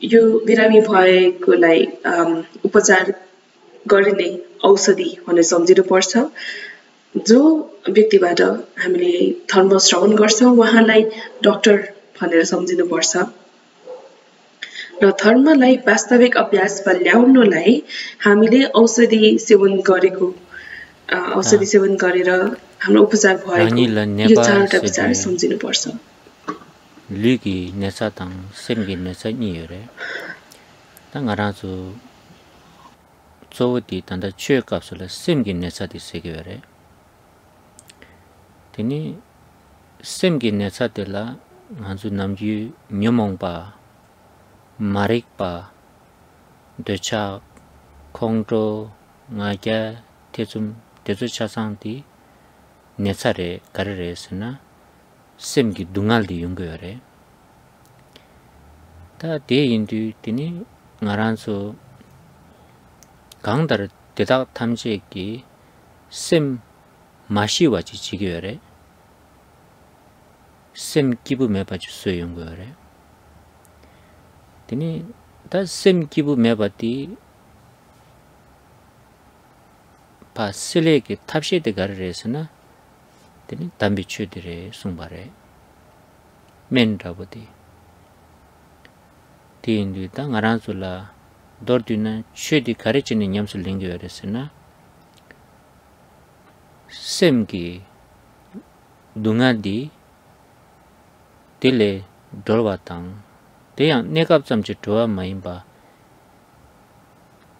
S2: यो बिरामी भएकोलाई उपचार गरिने औषधि भनेर सम्झिनुपर्छ जो व्यक्तिबाट हामीले धर्म श्रवण गर्छौं उहाँलाई डाक्टर भनेर सम्झिनुपर्छ र धर्मलाई वास्तविक अभ्यासमा ल्याउनलाई हामीले औषधि सेवन गरेर हाम्रो उपचार भएको यो चारवटा विचार सम्झिनुपर्छ
S1: लिगी नेसा तङ सेमगी नेसा निरे तङराजु चौती तन्दा चे काप्सुला सेमगी नेसा दिसेगेरे तिनी सेमगी नेसा तेला nganzu namji nyomongpa marikpa decha kongro ngaja tezu chasang di nesare karare sena semgi dungal di yungoyore. Ta de indu tini ngaranso 강다르 대다 탐지기 셈 마시와지 지교래 셈 기부 매바주 소용 거래 되니 다셈 기부 매바디 파슬레게 탑시데 가르레스나 되니 담비추들의 숭바래 맨라보디 디인디다 ngaransul라 dortuna chedi karechini nyamsul lingi yoresena semgi dungadi tele dorwatang deyang nekap samche dowa maimba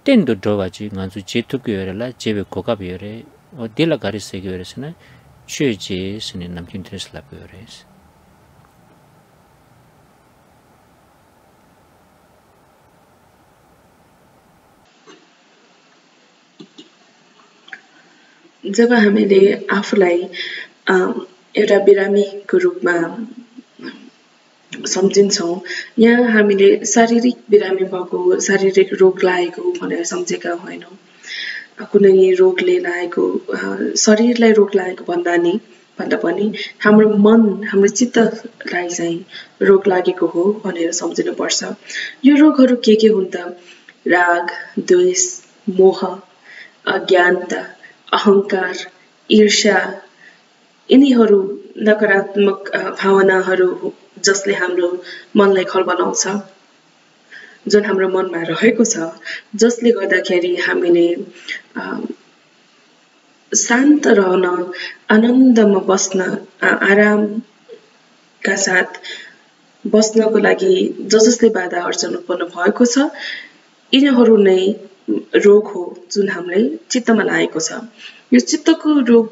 S1: tendo dowaji nganzu jetuk yorela jebe kokap yore o dela garisegi yoresena cheje sine namkin treslap yores.
S2: जब हामीले आफूलाई एउटा बिरामीको रूपमा सम्झिन्छौँ यहाँ हामीले शारीरिक बिरामी भएको शारीरिक रोग लागेको भनेर सम्झेका होइनौँ कुनै रोगले लागेको शरीरलाई रोग लागेको भन्दा पनि हाम्रो मन हाम्रो चित्तलाई चाहिँ रोग लागेको हो भनेर सम्झिनुपर्छ यो रोगहरू के हुन् त राग द्वेष मोह अज्ञानता अहंकार ईर्ष्या यिनीहरू नकारात्मक भावनाहरू जसले हाम्रो मनलाई खलबलाउँछ जुन हाम्रो मनमा रहेको छ जसले गर्दाखेरि हामीले शान्त रहन आनन्दमा बस्न आरामका साथ बस्नको लागि जसले बाधा अर्चन उत्पन्न भएको छ यिनीहरू नै रोग हो जुन हामीलाई चित्तमा लागेको छ यो चित्तको रोग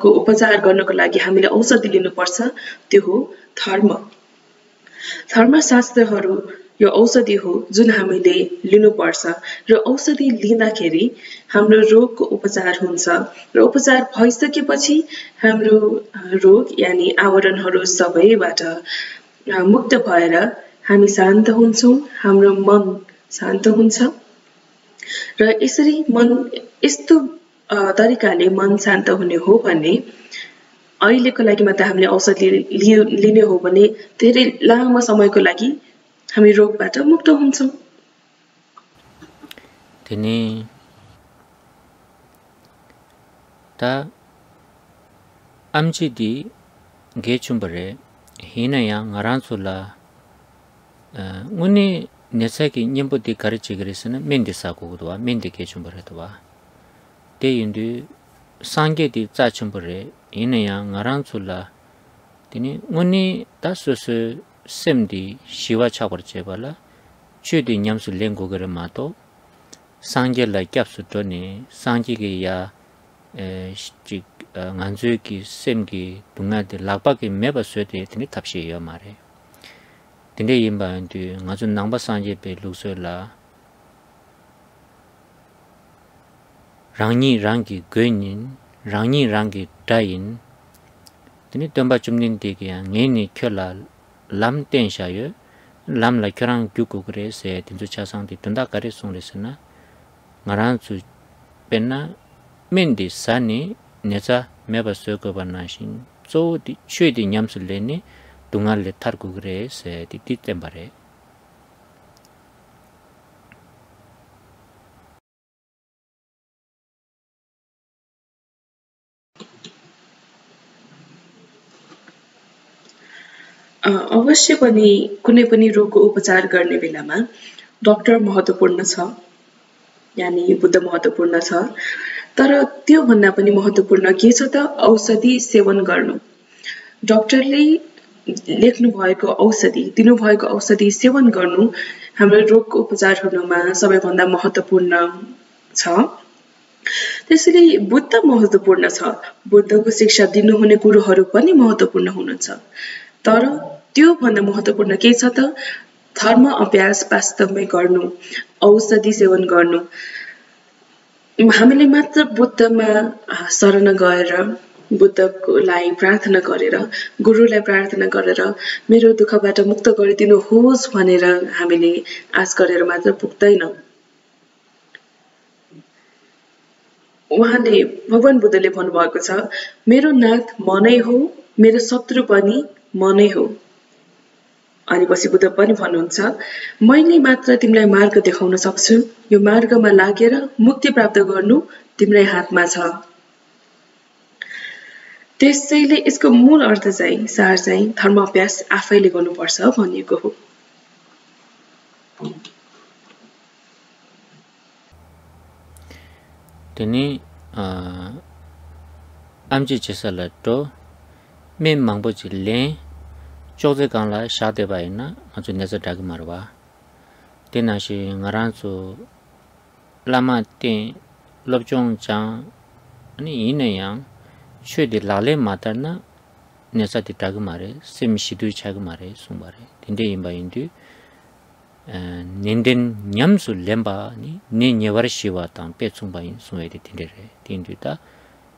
S2: को उपचार गर्नको लागि हामीले औषधि लिनुपर्छ त्यो हो धर्मशास्त्रहरू यो औषधि हो जुन हामीले लिनुपर्छ र औषधि लिँदाखेरि हाम्रो रोगको उपचार हुन्छ र उपचार भइसकेपछि हाम्रो रोग यानी आवरणहरू सबैबाट मुक्त भएर हामी शान्त हुन्छौं हाम्रो मन शान्त हुन्छ र यसरी मन यस्तो तरिकाले मन शान्त हुने हो भने अहिलेको लागि मात्र हामीले औषधि लिने हो भने धेरै लामो समयको लागि हामी रोगबाट मुक्त हुन्छौं
S1: तिनी ता amchidi gechumbare hinaya ngaranchula nguni nesaki nyembodi karichigresena mende sakugudwa mende gechumbare dwa te yindu sangge di chachumbare hinaya ngaranchula tini nguni tasosu semdi shiwa chagorchebala chudi nyamsu lengogere mato sangge la kyapsu toni sangge ge ya nganzuki semgi dungade lakpaki meba suete tini tapshiyo mare tinde yimba ndu nganzu nangba sangye pe lukso la rangni rangi gönyin rangni rangi dayin tini tomba chumnin degi ngeni kyola lam tenshayo lam la kyorang gyuku kore se tinzu chasang di tunda kare songresana ngaranzu penna mendi sani neza meba sogo banashin so di chue di nyamsul leni dungal le targu gre se di tembare
S2: अवश्य पनि कुनै पनि रोगको उपचार गर्ने बेलामा doctor महत्त्वपूर्ण छ यानी बुद्ध महत्त्वपूर्ण छ तर त्यो भन्दा पनि महत्त्वपूर्ण के छ त औषधि सेवन गर्नु डाक्टरले लेख्नु भएको औषधि दिनु भएको औषधि सेवन गर्नु हाम्रो रोगको उपचार हुनुमा सबैभन्दा महत्त्वपूर्ण छ त्यसैले बुद्ध महत्त्वपूर्ण छ बुद्धको शिक्षा दिनुहुने कुरोहरू पनि महत्त्वपूर्ण हुनुहुन्छ तर त्यो भन्दा महत्त्वपूर्ण के छ त धर्म अभ्यास वास्तवमै गर्नु औषधि सेवन गर्नु हामीले मात्र बुद्धमा शरण गएर बुद्धलाई प्रार्थना गरेर गुरुलाई प्रार्थना गरेर मेरो दुःखबाट मुक्त गरिदिनुहोस् भनेर हामीले आश गरेर मात्र पुग्दैन उहाँले भगवान बुद्धले भन्नुभएको छ मेरो नाथ मनै हो मेरो शत्रु पनि मनै हो अनि पछि बुद्ध पनि भन्नुहुन्छ मैले मात्र तिमीलाई मार्ग देखाउन सक्छु यो मार्गमा लागेर मुक्ति प्राप्त गर्नु तिम्रै हातमा छ त्यसैले यसको मूल अर्थ चाहिँ सार चाहिँ धर्म अभ्यास आफैले गर्नुपर्छ भनिएको हो
S1: Tini amji chisala to me mangbo chile choze kangla shade baina azu neza dag marwa tena shi ngaran su lama tin lobjong chang ani ine yang chwe de lale matar na neza di dag mare sim shidu chag mare sumbare tinde imba indu Ninden nyamsu lemba ni nyewar shiwa tang pe tsungba yin sungwe de tindere tindu ta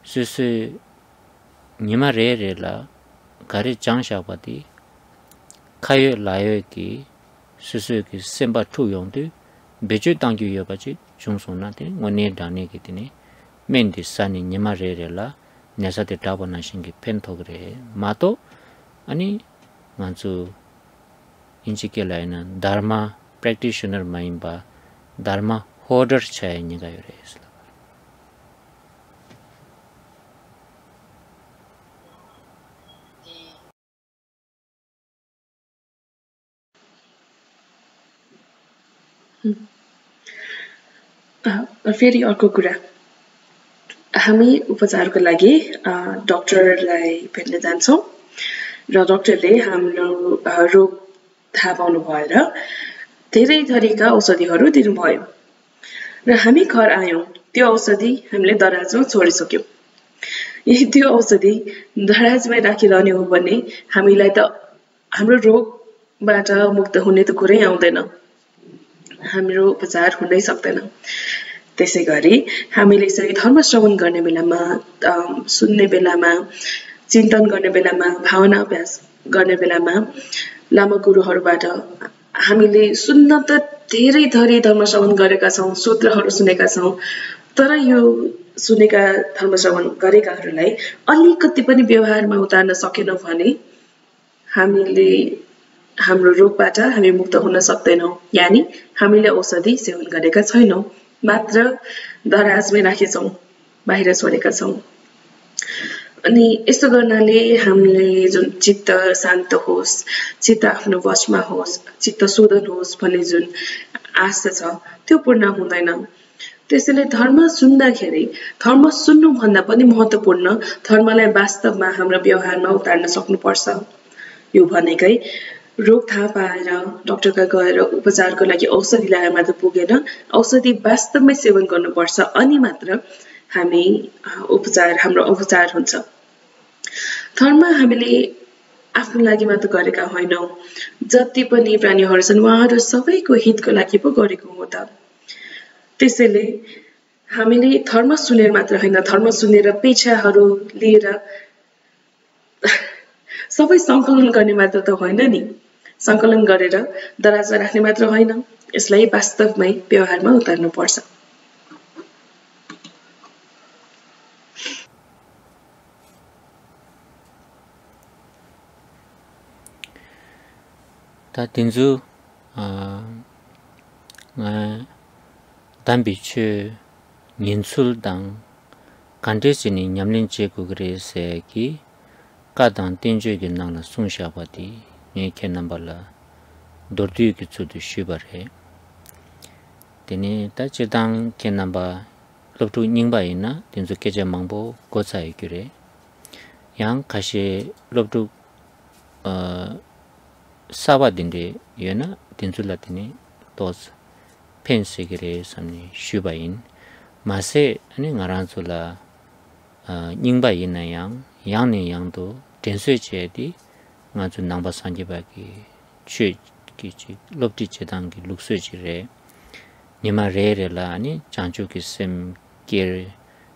S1: susu nyema re re la gari jang shaba di kayo layo ki susu ki semba tu yong du bejo tangyu yoba chi chungsu na tini ngone dani ki tini men di sani nyema re re la nyasa de dabo na shingi pen togre mato ani ngansu inchi ke laina dharma practitioner maimba dharma holder chai niga yore isla
S2: फेरि अर्को कुरा हामी उपचारको लागि डाक्टरलाई भेट्न जान्छौं र डाक्टरले हाम्रो रोग थाहा पाउनु भएर धेरै थरीका औषधिहरू दिनुभयो र हामी घर आयौं त्यो औषधि हामीले दराजमा छोडिसक्यौं यदि त्यो औषधि दराजमै राखिरहने हो भने हामीलाई त हाम्रो रोगबाट मुक्त हुने त कुरै आउँदैन हाम्रो उपचार हुनै सक्दैन त्यसैगरी हामीले यसरी धर्म श्रवण गर्ने बेलामा सुन्ने बेलामा चिन्तन गर्ने बेलामा भावना अभ्यास गर्ने बेलामा लामा गुरुहरूबाट हामीले सुन्न त धेरै थरी धर्म श्रवण गरेका छौं सूत्रहरू सुनेका छौं तर यो सुनेका धर्म श्रवण गरेकाहरूलाई अलिकति पनि व्यवहारमा उतार्न सकेनौं भने हामीले हाम्रो रोगबाट हामी मुक्त हुन सक्दैनौं यानी हामीले औषधि सेवन गरेका छैनौं मात्र दराजमै राखेछौं बाहिर छोडेका छौं अनि यस्तो गर्नाले हामीले जुन चित्त शान्त होस् चित्त आफ्नो वशमा होस् चित्त शोधन होस् भन्ने जुन आशा छ त्यो पूर्ण हुँदैन त्यसैले धर्म सुन्दाखेरि धर्म सुन्नु भन्दा पनि महत्त्वपूर्ण धर्मलाई वास्तवमा हाम्रो व्यवहारमा उतार्न सक्नुपर्छ यो भनेकै रोग थाहा पाएर डाक्टरका गएर उपचारको लागि औषधि ल्याएर मात्र पुगेन औषधि वास्तवमै सेवन गर्नुपर्छ अनि मात्र हामी हाम्रो उपचार हुन्छ धर्म हामीले आफ्नो लागि मात्र गरेका होइनौं जति पनि प्राणीहरू छन् उहाँहरू सबैको हितको लागि पो गरेको हो त त्यसैले हामीले धर्म सुनेर मात्र हैन धर्म सुनेर पेछाहरू लिएर सबै संकलन गर्ने मात्र त होइन नि संकलन गरेर दराजमा राख्ने मात्र होइन यसलाई वास्तवमै व्यवहारमा उतार्नु पर्छ
S1: ta tinzu dambi chu ninsul dang kante sini nyamlin che ku gre se ki ka dang tinju gi nang la sung sha ba di ne ke number la dordu ki chu du shi ba re tini ta che dang ke number lob tu ning ba ina tinzu ke je mang bo go sa yi re yang ka she lob tu 사바 딘데 예나 딘줄라티니 도스 펜시기레 삼니 슈바인 마세 아니 나란술라 닝바이나양 양네 양도 덴스웨체디 ngazu nangba sanje ba ki chue ki chi lopti chedang ki luksue chi re nima re la ani chanchu ki sem ke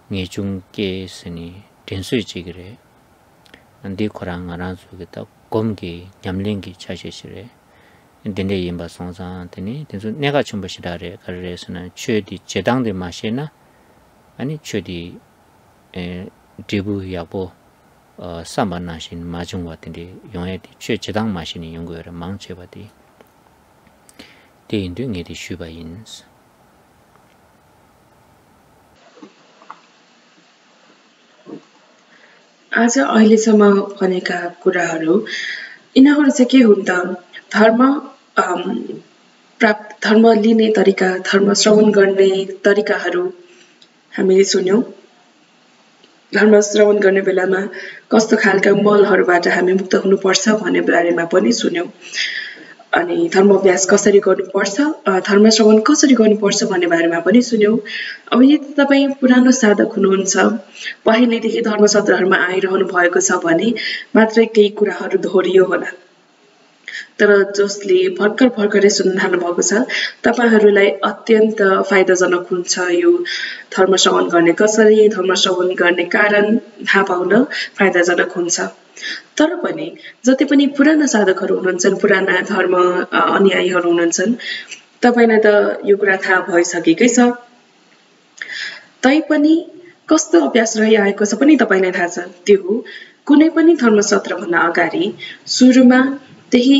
S1: nge chung ke sini tensui chi re andi khorang ngara su ki ta gom ki nyamling ki chashi chi re dende yimba songsa teni tensu nega chumba shidare karre sina chue di chedang de ma shena ani chue di dribu yakbo samba nashin majungwa tende yongye di chue chedang ma shini yonggo yore mang cheba di indu nge di shuba yins.
S2: आज अहिलेसम्म भनेका कुराहरू यिनीहरू चाहिँ के हुन् त धर्म लिने तरिका धर्म श्रवण गर्ने तरिकाहरू हामीले सुन्यौं धर्म श्रवण गर्ने बेलामा कस्तो खालका मलहरूबाट हामी मुक्त हुनुपर्छ भन्ने बारेमा पनि सुन्यौं अनि धर्म अभ्यास कसरी गर्नुपर्छ धर्म श्रवण कसरी गर्नुपर्छ भन्ने बारेमा पनि सुन्यौं अब यदि तपाई पुरानो साधक हुनुहुन्छ पहिलेदेखि धर्मसत्रहरूमा आइरहनु भएको छ भने मात्रै केही कुराहरू दोहोरियो होला तर जसले भर्खरै सुन्न थाल्नु भएको छ तपाईहरुलाई अत्यन्त फाइदाजनक हुन्छ यो धर्म श्रवण गर्ने कसरी धर्म श्रवण गर्ने कारण थाहा पाउन फाइदाजनक हुन्छ तर पनि जति पनि पुराना साधकहरू हुनुहुन्छ पुराना धर्म अनुयायीहरू हुनुहुन्छ तपाईलाई त यो कुरा थाहा भइसकेकै छ तैपनि कस्तो अभ्यास रहिआएको छ पनि तपाईलाई थाहा छ त्यो हो कुनै पनि धर्मसत्र भन्दा अगाडि सुरुमा त्यही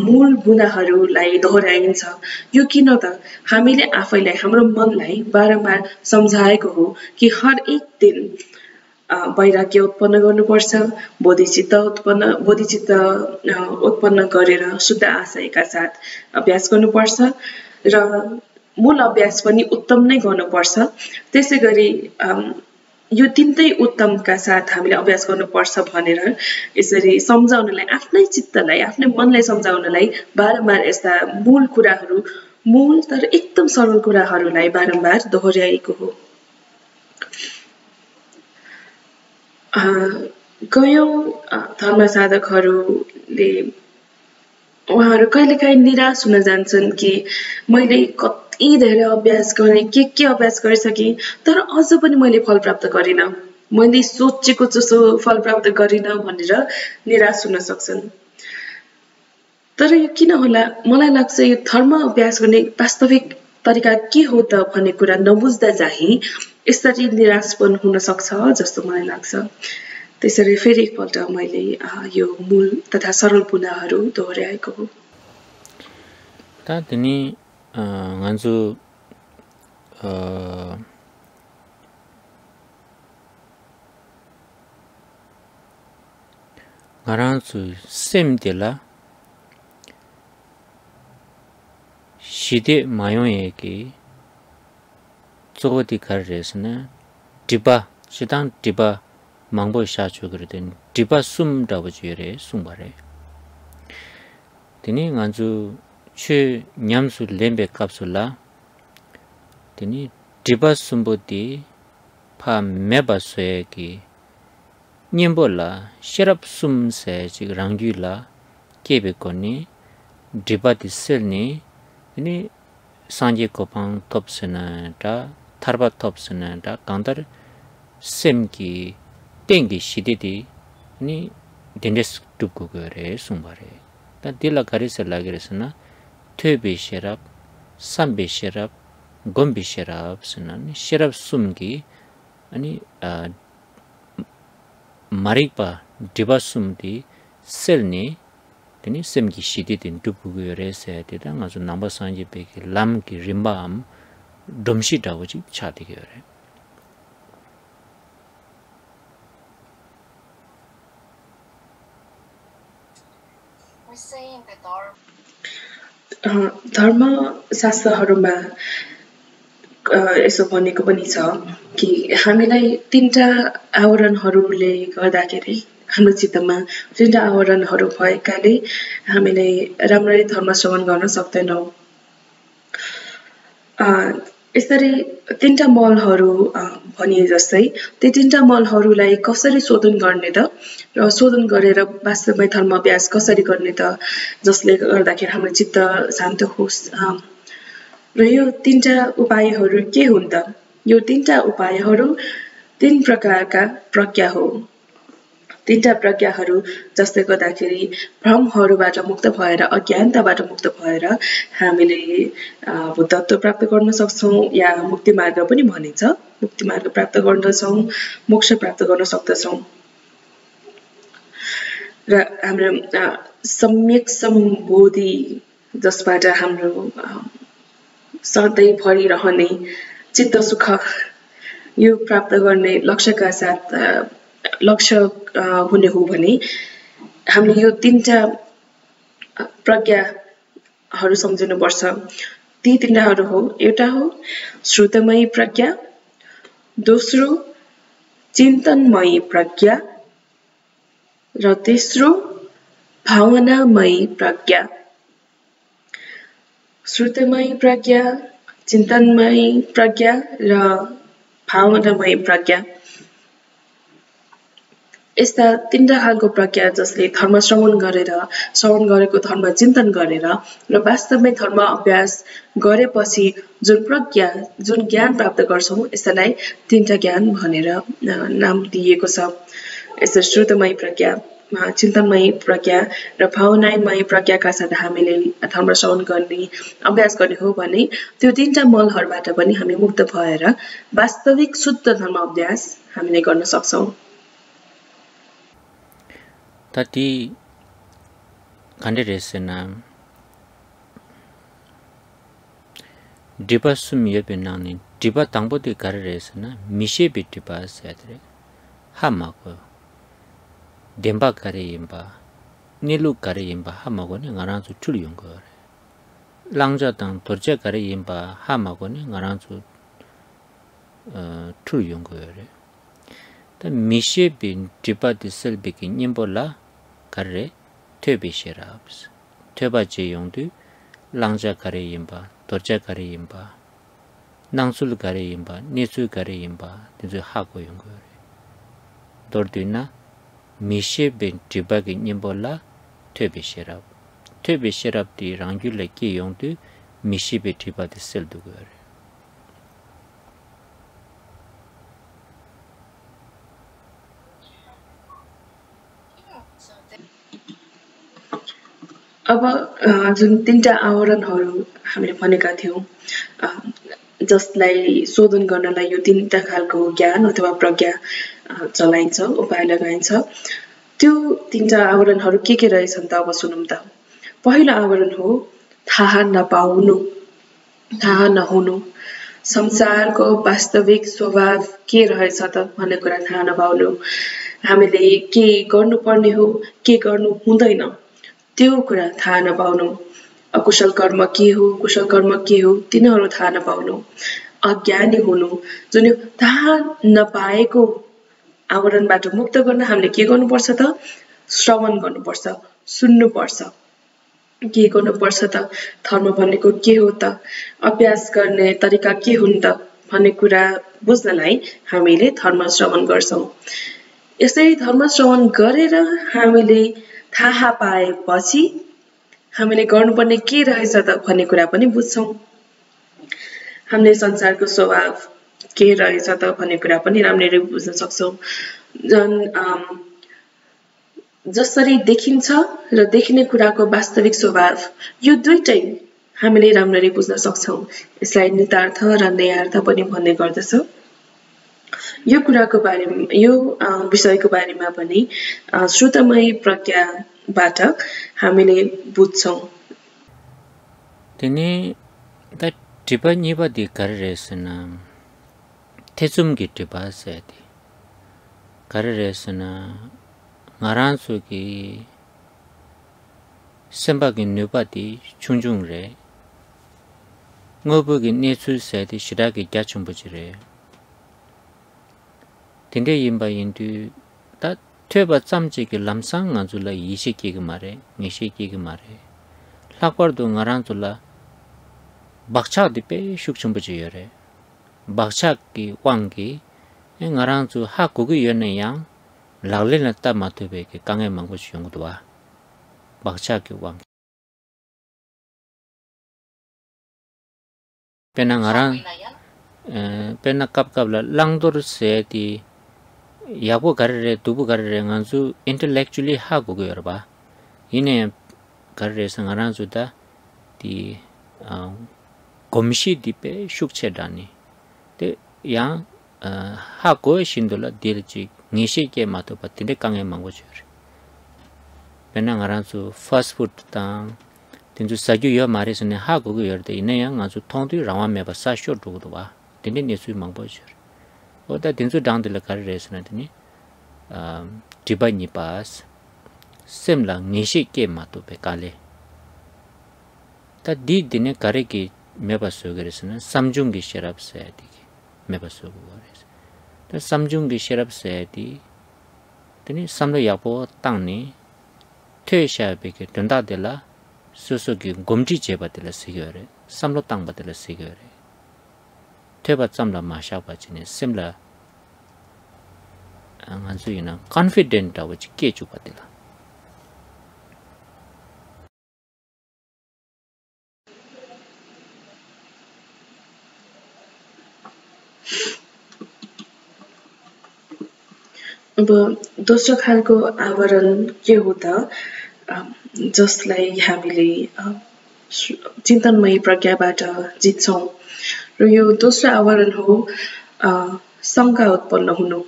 S2: मूल बुँदाहरूलाई दोहोर्याइन्छ यो किन त हामीले आफैलाई हाम्रो मनलाई बारम्बार सम्झाएको हो कि हर एक दिन वैराग्य उत्पन्न गर्नुपर्छ बोधिचित्त उत्पन्न गरेर शुद्ध आशयका साथ अभ्यास गर्नुपर्छ र मूल अभ्यास पनि उत्तम नै गर्नुपर्छ त्यसैगरी यो तीनटै उत्तमका साथ हामीले अभ्यास गर्नुपर्छ भनेर यसरी सम्झाउनलाई आफ्नै चित्तलाई आफ्नै मनलाई सम्झाउनलाई बारम्बार यस्ता मूल कुराहरू मूल तर एकदम सरल कुराहरूलाई बारम्बार दोहोर्याएको हो कयौं धर्म साधकहरूले उहाँहरू कहिलेकाहीँ निराश हुन जान्छन् कि मैले कति धेरै अभ्यास गरेँ के अभ्यास गरिसकेँ तर अझ पनि मैले फल प्राप्त गरिन मैले सोचेको जस्तो फल प्राप्त गरिन भनेर निराश हुन सक्छन् तर यो किन होला मलाई लाग्छ यो धर्म अभ्यास गर्ने वास्तविक तरिका के हो त भन्ने कुरा नबुझ्दा चाहिँ यसरी निराश पनि हुन सक्छ जस्तो मलाई लाग्छ त्यसरी फेरि एकपल्ट मैले यो मूल तथा सरल बुँदाहरू दोहोर्याएको हो
S1: तातनी nganzu ngaranzu semdela shide mayoye ki zogodi karresna diba shidang diba mangbo shachu gurden diba sum dawjere sumbare tini nganzu che nyamsu lembe kapsula tini diba sumbodi pa meba soye ki nyembola sherap sum se chig rangyula kebe koni diba di selni tini sanje kopang topsena da tharba topsena da kandar semki tengi shididi ni dendes tupko gore sumbare ta dila garise lagiresna töbe sherap sambe sherap gombe sherap sunan sherap sumgi ani marikpa diba sumdi selni teni semgi shididin tupko gore se tida ngazu namba sanje peki lam ki rimbam domshi dawoji chati gore
S2: धर्म शास्त्रहरूमा यसो भनेको पनि छ कि हामीलाई तीनटा आवरणहरूले गर्दाखेरि हाम्रो चित्तमा तीनटा आवरणहरू भएकाले हामीले राम्ररी धर्म श्रवण गर्न सक्दैनौं यसरी तीनटा मलहरू भनिए जस्तै ती तीनटा मलहरूलाई कसरी शोधन गर्ने त र शोधन गरेर वास्तवमै धर्म अभ्यास कसरी गर्ने त जसले गर्दाखेरि हाम्रो चित्त शान्त होस् र यो तीनटा उपायहरू के हुन् त यो तीनटा उपायहरू तीन प्रकारका प्रज्ञा हो तीनटा प्रज्ञाहरू जसले गर्दाखेरि भ्रमहरूबाट मुक्त भएर अज्ञानताबाट मुक्त भएर हामीले बुद्धत्व प्राप्त गर्न सक्छौँ या मुक्ति मार्ग पनि भनिन्छ मुक्ति मार्ग प्राप्त गर्दछौँ मोक्ष प्राप्त गर्न सक्दछौँ र हाम्रो सम्यक सम्बोधि जसबाट हाम्रो सधैँभरि रहने चित्त सुख यो प्राप्त गर्ने लक्ष्यका साथ लक्ष्य हुने हो भने हामीले यो तीनटा प्रज्ञाहरू सम्झिनुपर्छ ती तीनटाहरू हो एउटा हो श्रुतमयी प्रज्ञा दोस्रो चिन्तनमयी प्रज्ञा र तेस्रो भावनामयी प्रज्ञा श्रुतमयी प्रज्ञा चिन्तनमयी प्रज्ञा र भावनामयी प्रज्ञा यस्ता तीनटा खालको प्रज्ञा जसले धर्म श्रवण गरेको धर्म चिन्तन गरेर र वास्तवमै धर्म अभ्यास गरेपछि जुन प्रज्ञा जुन ज्ञान प्राप्त गर्छौँ यसलाई तीनटा ज्ञान भनेर नाम दिएको छ यस्तो श्रुतमयी प्रज्ञा चिन्तनमयी प्रज्ञा र भावनामयी प्रज्ञाका साथ हामीले धर्म श्रवण गर्ने अभ्यास गर्ने हो भने त्यो तीनटा मलहरूबाट पनि हामी मुक्त भएर वास्तविक शुद्ध धर्म अभ्यास हामीले गर्न सक्छौँ
S1: Tadi kandiresena diba sumye benani diba tangbo de kariresena mishe be diba sadre hama ko demba kare yimba nilu kare yimba hama ko ne ngarang su chul yung ko langja tang dorja kare yimba hama ko ne ngarang su chul yung ko re ta mishe be diba de selbe ki nimbola kare töbe sherabs töba je yongdu langja kare yimba dorja kare yimba nangsul kare yimba nesu kare yimba dezu hago yong dordina mishe ben tiba gi nimbola töbe sherab di rangule ki yongdu mishe be tiba de seldu gore
S2: अब जुन तीनटा आवरणहरू हामीले भनेका थियौं जसलाई शोधन गर्नलाई यो तीनटा खालको ज्ञान अथवा प्रज्ञा चलाइन्छ उपाय लगाइन्छ त्यो तीनटा आवरणहरू के रहेछन् त अब सुनौं त पहिलो आवरण हो थाहा नपाउनु थाहा नहुनु संसारको वास्तविक स्वभाव के रहेछ त भन्ने कुरा थाहा नपाउनु हामीले के गर्नुपर्ने हो के गर्नु हुँदैन त्यो कुरा थाहा नपाउनु अकुशल कर्म के हो कुशल कर्म के हो तिनीहरू थाहा नपाउनु अज्ञानी हुनु जुन थाहा नपाएको आवरणबाट मुक्त गर्न हामीले के गर्नुपर्छ त श्रवण गर्नुपर्छ सुन्नुपर्छ के गर्नुपर्छ त धर्म भनेको के हो त अभ्यास गर्ने तरिका के हुन् त भन्ने कुरा बुझ्नलाई हामीले धर्म श्रवण गर्छौं यसै धर्म श्रवण गरेर हामीले थाहा पाएपछि हामीले गर्नुपर्ने के रहेछ त भन्ने कुरा पनि बुझ्छौं हामीले संसारको स्वभाव के रहेछ त भन्ने कुरा पनि राम्ररी बुझ्न सक्छौं जसरी देखिन्छ र देखिने कुराको वास्तविक स्वभाव यो दुईटै हामीले राम्ररी बुझ्न सक्छौं यसलाई नितार्थ र नयार्थ पनि भन्ने गर्दछ यो कुराको बारेमा यो विषयको बारेमा पनि श्रुतमयी प्रज्ञाबाट हामीले बुझ्छौं
S1: तिनी त टिपनिबा दि गरेसना थेसुम कि टिपा सेति गरेसना ngaransu ki semba ki nyupati chungjung re ngobu ki nesu seti shira ki gyachumbuchi re tinde yimba yindu ta tweba tsamchi ki lamsang nganzu la yishi ki ki mare nishi ki ki mare lakbar du ngaransu la bakcha di pe shukchumbuchi yore bakchak ki wang ki ngarang chu ha ku gi yon yang lagle na ta ma tu be ke kange mang bu chung do wa bakchak ki wang pena ngarang pena kap la langdor se ti yabu garre dubu garre nganzu intellectually ha ku gi yor ba ine garre sang ngarang chu da ti komshi di pe shukche dani te yang ha ko shindola dirji ngishi ke mato patinde kange mango chur pena ngaran su fast food tang tinju sagyu yo mari sune ha ko yo de ine yang azu thongdu rawa me ba sa shot du ba tinde ne su mangbo chur oda tinju dang de la kar res na tini tiba ni pas semla ngishi ke mato pe kale ta di dine kare ki meba sugeresna samjung gi sherap se di meba sugores ta samjung gi sherap se di tini samlo yapo tangni thesha be ke tanda de la susu gi gomji jeba de la sigore samlo tang ba de la sigore theba samla ma sha ba chine simla anganzu ina confident ta wich ke chu ba de la
S2: अब दोस्रो खालको आवरण के हो त जसलाई हामीले चिन्तनमयी प्रज्ञाबाट जित्छौं र यो दोस्रो आवरण हो शंका उत्पन्न हुनु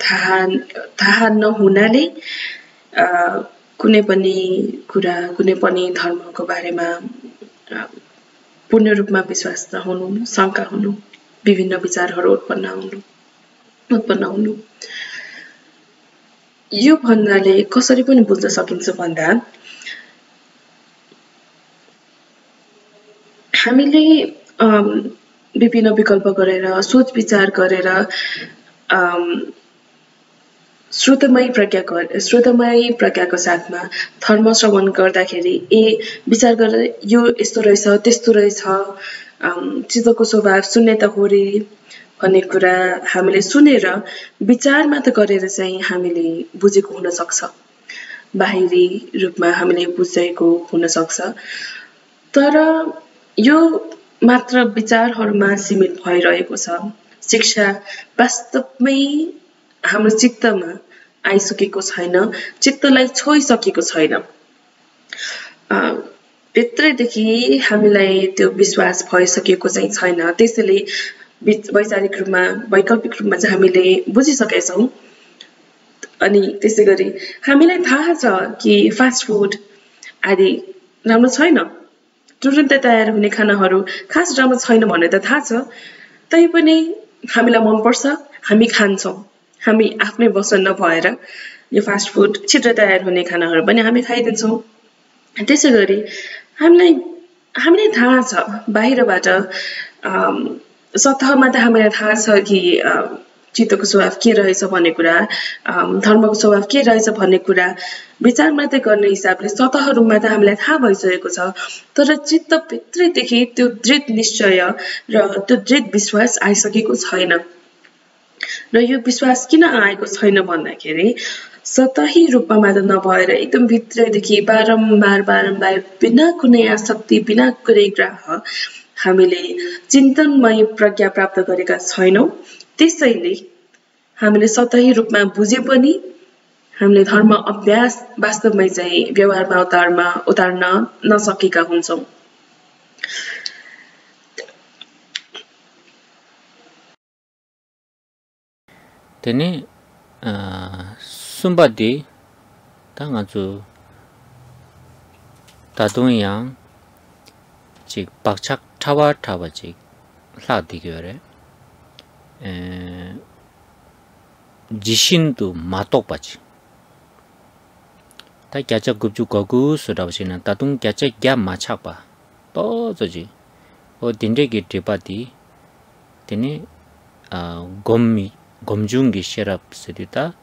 S2: थाहा नहुनाले कुनै पनि कुरा कुनै पनि धर्मको बारेमा पूर्ण रूपमा विश्वास नहुनु शंका हुनु विभिन्न विचारहरू उत्पन्न हुनु यो भन्नाले कसरी पनि बुझ्न सकिन्छ भन्दा हामीले विभिन्न विकल्प गरेर सोच विचार गरेर श्रुतमयी प्रज्ञाको साथमा धर्म श्रवण गर्दाखेरि विचार गरेर यो यस्तो रहेछ त्यस्तो रहेछ चित्तको स्वभाव शून्यता हो रे भन्ने कुरा हामीले सुनेर विचार मात्र गरेर चाहिँ हामीले बुझेको हुन सक्छ बाहिरी रूपमा हामीले बुझेको हुन सक्छ तर यो मात्र विचारहरूमा सीमित भइरहेको छ शिक्षा वास्तवमै हाम्रो चित्तमा आइसकेको छैन चित्तलाई छोइसकेको छैन भित्रैदेखि हामीलाई त्यो विश्वास भइसकेको चाहिँ छैन त्यसैले वैचारिक रूपमा वैकल्पिक रूपमा चाहिँ हामीले बुझिसकेका छौं अनि त्यसैगरी हामीलाई थाहा छ कि फास्ट फुड आदि राम्रो छैन तुरुन्तै तयार हुने खानाहरू खास राम्रो छैन भन्ने त थाहा छ तैपनि हामीलाई मन पर्छ हामी खान्छौं हामी आफ्नै वश नभएर यो फास्ट फुड छिटो तयार हुने खानाहरू पनि हामी खाइदिन्छौं त्यसैगरी हामीलाई थाहा छ बाहिरबाट सतहमा त हामीलाई थाहा छ कि चित्तको स्वभाव के रहेछ भन्ने कुरा धर्मको स्वभाव के रहेछ भन्ने कुरा विचार मात्रै गर्ने हिसाबले सतहरुमा त हामीलाई थाहा भइसकेको छ तर चित्त भित्रैदेखि त्यो दृढ निश्चय र त्यो दृढ विश्वास आइसकेको छैन र यो विश्वास किन आएको छैन भन्दाखेरि सतही रूपमा मात्र नभएर एकदम भित्रैदेखि बारम्बार बिना कुनै आसक्ति बिना कुनै ग्राह हामीले चिन्तनमय प्रज्ञा प्राप्त गरेका छैनौं त्यसैले हामीले सतही रूपमा बुझे पनि हामीले धर्म अभ्यास वास्तवमै चाहिँ व्यवहारमा उतार्न नसकेका हुन्छौं
S1: तेने सुम्बादी 당아주 다동양 즉 박착 타와직 라디겨래 지신도 마똑바지 다 갸자 급주 거구 수다시나 다동 갸자 갸 마착바 또 저지 딘데기 디바디 되니 검중기 셰랍스리다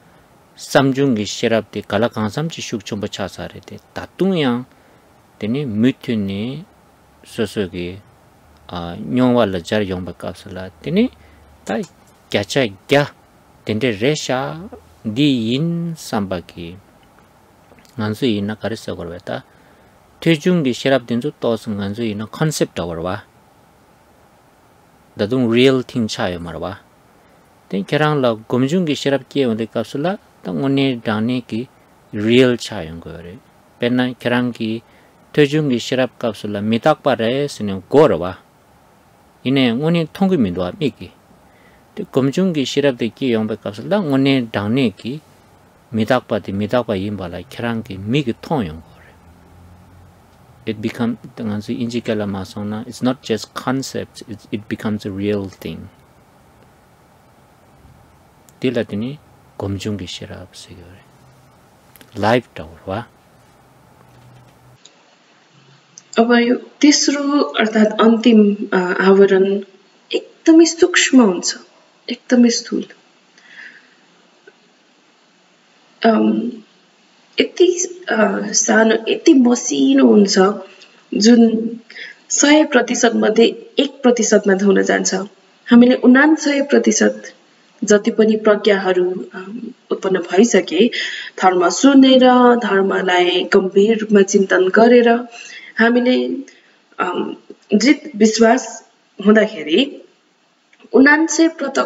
S1: 삼중기 셰랍디 갈라강삼치 슉촌바 차사레데 다뚱양 되니 미트니 소소기 nyongwa la jar yongba kapsala tini ta kyacha kya tende resha di yin samba ki nganzu ina karisa korweta tejungi sherab dinzu tos nganzu ina concept warwa dadung real thing chayo marwa ten kerang la gomjungi sherab ki onde kapsula ta ngone dane ki real chayo gore penna kerang ki tejungi sherab kapsula mitak pare sine gorwa ine ngone thonggi mindwa miki te gomjungi sherab de ki yongba kapsula ngone dane ki mitak pa yimbala kerang ki miki thongyong it becomes it's not just concepts, it becomes a real thing. Tilatini gomjungi shirab sigore. Live tower wa.
S2: अब यो तेस्रो अर्थात् अन्तिम आवरण एकदमै सूक्ष्म हुन्छ एकदमै स्थूल यति सानो यति मसिनो हुन्छ जुन 100% मध्ये 1% मा हुन जान्छ हामीले 99% जति पनि प्रज्ञाहरू उत्पन्न भइसके धर्म सुनेर धर्मलाई गम्भीर रूपमा चिन्तन गरेर हामीले दृढ विश्वास हुँदाखेरि 99%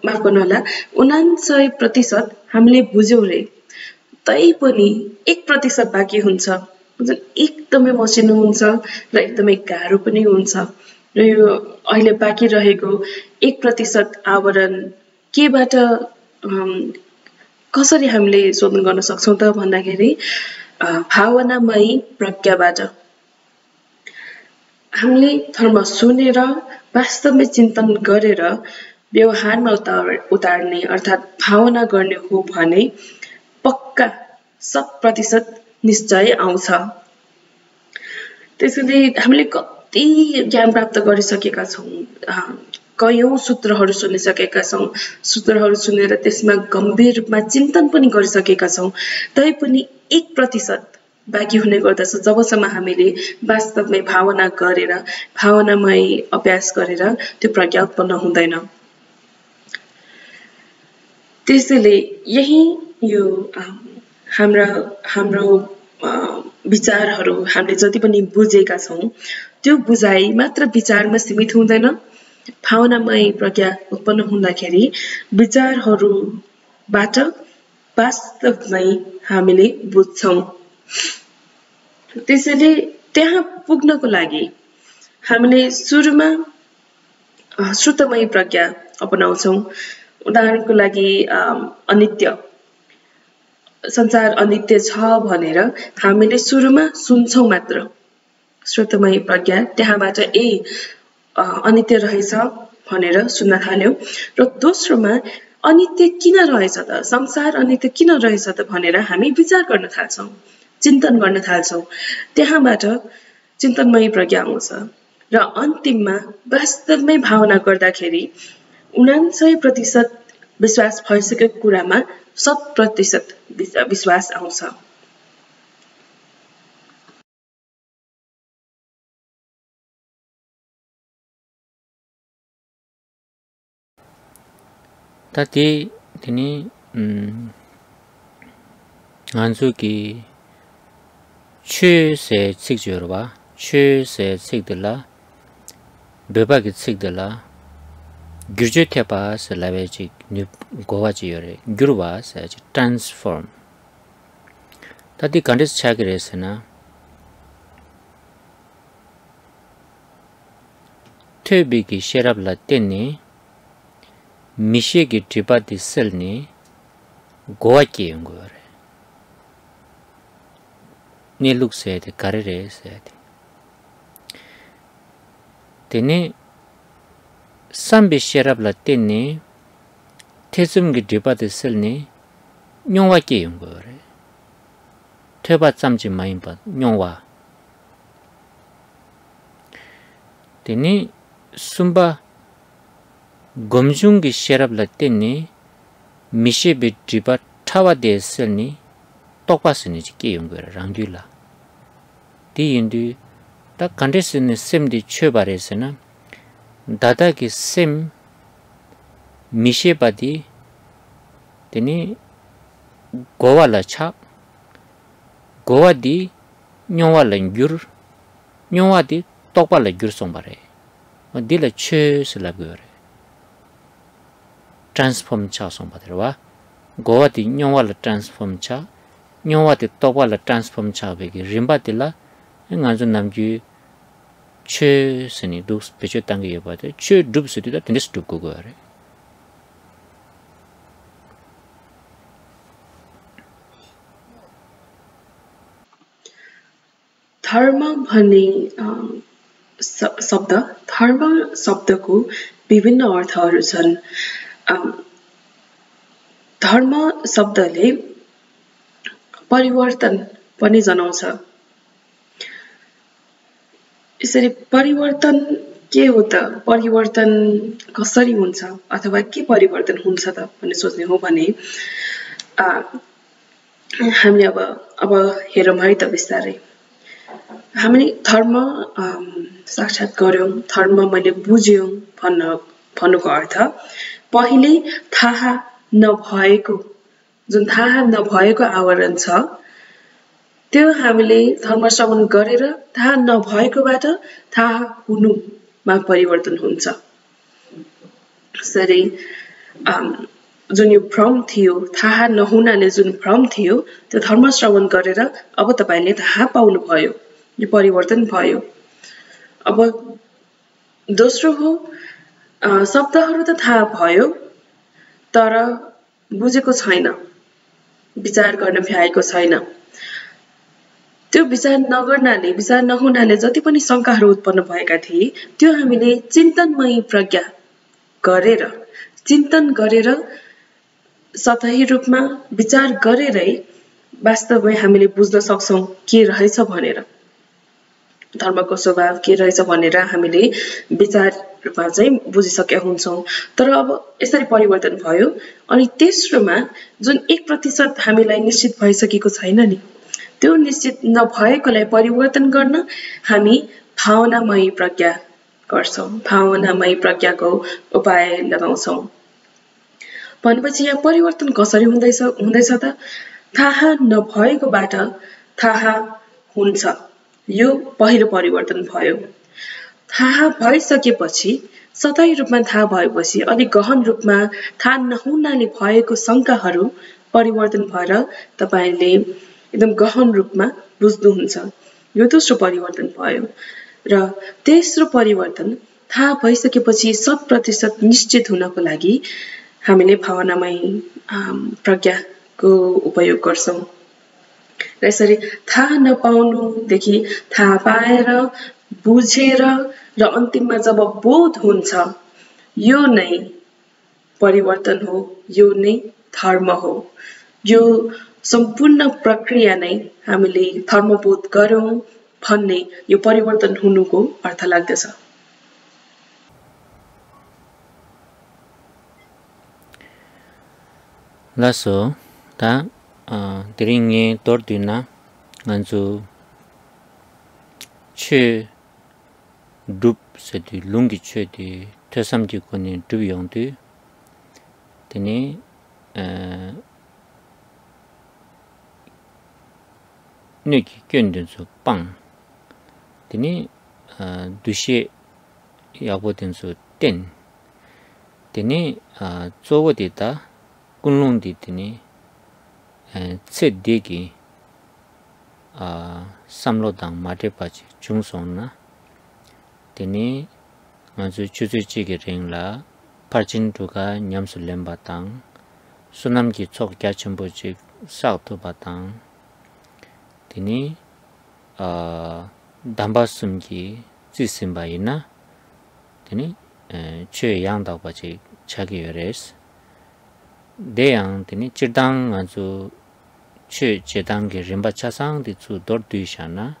S2: माफ गर्नुहोला 99% हामीले बुझ्यौं रे तैपनि 1% बाँकी हुन्छ जुन एकदमै मसिनो हुन्छ र एकदमै गाह्रो पनि हुन्छ र यो अहिले बाँकी रहेको 1% आवरण केबाट कसरी हामीले शोधन गर्न सक्छौं त भन्दाखेरि भावनामयी प्रज्ञाबाट हामीले धर्म सुनेर वास्तवमै चिन्तन गरेर व्यवहारमा उतार्ने अर्थात् भावना गर्ने हो भने पक्का 100% निश्चय आउँछ त्यसैले हामीले कति ज्ञान प्राप्त गरिसकेका छौं कयौं सूत्रहरू सुनिसकेका छौं सूत्रहरू सुनेर त्यसमा गम्भीर रूपमा चिन्तन पनि गरिसकेका छौं तैपनि 1% बाँकी हुने गर्दछ जबसम्म हामीले वास्तवमै भावना गरेर भावनामय अभ्यास गरेर त्यो प्रज्ञा उत्पन्न हुँदैन त्यसैले यही यो हाम्रो विचारहरू हामीले जति पनि बुझेका छौं त्यो बुझाइ मात्र विचारमा सीमित हुँदैन भावनामय प्रज्ञा उत्पन्न हुँदाखेरि विचारहरूबाट वास्तवमै हामीले बुझ्छौं त्यसैले त्यहाँ पुग्नको लागि हामीले सुरुमा श्रुतमय प्रज्ञा अपनाउँछौं उदाहरणको लागि अनित्य संसार अनित्य छ भनेर हामीले सुरुमा सुन्छौं मात्र श्रुतमय प्रज्ञा त्यहाँबाट अनित्य रहेछ भनेर सुन्न थाल्यौं र दोस्रोमा अनित्य किन रहेछ त संसार अनित्य किन रहेछ त भनेर हामी विचार गर्न थाल्छौं चिन्तन गर्न थाल्छौं त्यहाँबाट चिन्तनमय प्रज्ञा आउँछ र अन्तिममा वास्तवमै भावना गर्दाखेरि 99% विश्वास भइसकेको कुरामा 100% विश्वास आउँछ
S1: ताति तिनी 안수기 최세 책주어와 최세 책들라 베바기 책들라 규제태바스 라베지 고와지요레 규르바스 트랜스포र्म ताति कंडिस छागिरेसना 퇴비기 셰랍라 때니 미셰기 트바디 셀니 고와기 연구래 니 룩세데 가르레세데 तेने 삼비 셰랍라 때니 태숨기 트바디 셀니 뇽와기 연구래 퇴바 짬지 마인바 뇽와 ते니 숨바 검중기 셰랍라 때니 미셰비 트바 타와데 셀니 똑바스니 지게 연구라 랑둘라 디인디 다 컨디션이 셈디 최바레스나 다다기 셈 미셰바디 되니 고와라차 고와디 뇽와랭규르 뇽와디 똑발레 규르송바레 딜레 최슬라고레 ट्रांसफॉर्म चा सोंबादरवा गोवाति न्योवाला ट्रांसफॉर्म चा न्योवाति तोवाला ट्रांसफॉर्म चा बेगी रिम्बातिला ngajo namju che sini dus peche tangi yabate che dub sidi da tindis dub go gore
S2: धर्म भन्ने शब्द धर्म शब्दको विभिन्न अर्थहरू छन् धर्म शब्दले परिवर्तन पनि जनाउँछ यसरी परिवर्तन के हो त परिवर्तन कसरी हुन्छ अथवा के परिवर्तन हुन्छ त भन्ने सोच्ने हो भने हामीले अब हेरौँ है त बिस्तारै हामीले धर्म साक्षात गर्यौं धर्म मैले बुझ्यौं भन्नुको अर्थ पहिले थाहा नभएको जुन थाहा नभएको आवरण छ त्यो हामीले धर्म श्रवण गरेर थाहा नभएकोबाट थाहा हुनुमा परिवर्तन हुन्छ यसरी जुन यो भ्रम थियो थाहा नहुनाले जुन भ्रम थियो त्यो धर्म श्रवण गरेर अब तपाईले थाहा पाउनु भयो यो परिवर्तन भयो अब दोस्रो हो शब्दहरू त थाहा भयो तर बुझेको छैन विचार गर्न भ्याएको छैन त्यो विचार नहुनाले जति पनि शंकाहरू उत्पन्न भएका थिए त्यो हामीले चिन्तनमयी प्रज्ञा चिन्तन गरेर सतही रूपमा विचार गरेरै वास्तवमै हामीले बुझ्न सक्छौं के रहेछ भनेर धर्मको स्वभाव के रहेछ भनेर हामीले विचार रूपमा चाहिँ बुझिसकेका हुन्छौं तर अब यसरी परिवर्तन भयो अनि तेस्रोमा जुन 1% हामीलाई निश्चित भइसकेको छैन नि त्यो निश्चित नभएकोलाई परिवर्तन गर्न हामी भावनामयी प्रज्ञा गर्छौं भावनामयी प्रज्ञाको उपाय लगाउँछौं भनेपछि यहाँ परिवर्तन कसरी हुँदैछ त थाहा नभएकोबाट थाहा हुन्छ यो पहिलो परिवर्तन भयो थाहा भइसकेपछि सतही रूपमा थाहा भएपछि अलि गहन रूपमा थाहा नहुनाले भएको शंकाहरू परिवर्तन भएर तपाईले एकदम गहन रूपमा बुझ्नुहुन्छ यो दोस्रो परिवर्तन भयो र तेस्रो परिवर्तन थाहा भइसकेपछि 100% निश्चित हुनको लागि हामीले भावनामयी प्रज्ञाको उपयोग गर्छौं र यसरी थाहा नपाउनुदेखि थाहा पाएर बुझेर र अन्तिममा जब बोध हुन्छ यो नै परिवर्तन हो यो नै धर्म हो यो सम्पूर्ण प्रक्रिया नै हामीले धर्मबोध गरौं भन्ने यो परिवर्तन हुनुको अर्थ लाग्दछ
S1: लासो ता तिरिङे तोर्दिना नन्जु छे डुप सेदि लुंगी छेदि थसमजि कोनि डुबियोंदि तिनी निकी 견든수 빵 तिनी दुशे या보든수 땐 तिनी 쪼고디다 군롱디 तिनी 쳇디기 삼로당 마데바지 중송나 तिनी 아주 주주지게 랭라 파진두가 냠술렘바당 수남기 촉갸첨보지 사우토바당 तिनी 담바숨기 지심바이나 तिनी 최양다바지 자기여레스 대양 तिनी चिरदाङ 아주 최제단계 림바차상디 주 dorduishana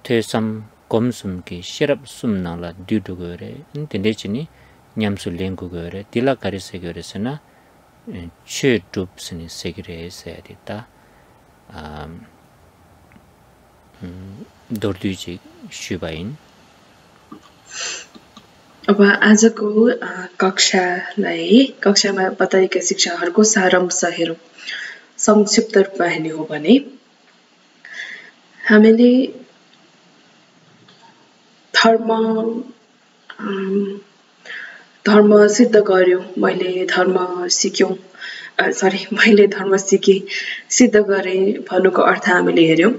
S1: 퇴섬 검숨기 시럽 숨나라 듀두거레 인데치니 냠술랭고거레 딜라카리세거레스나 최둡스니 세기레세야디다 दोर्दुजी शुभाइन
S2: अब आजको कक्षामा बताएका शिक्षाहरूको सारांश हेरौँ। संक्षिप्त रूपमा हेर्ने हो भने हामीले धर्म सिद्ध गर्यौँ। मैले धर्म सिकेँ, सिद्ध गरेँ भन्नुको अर्थ हामीले हेर्यौँ।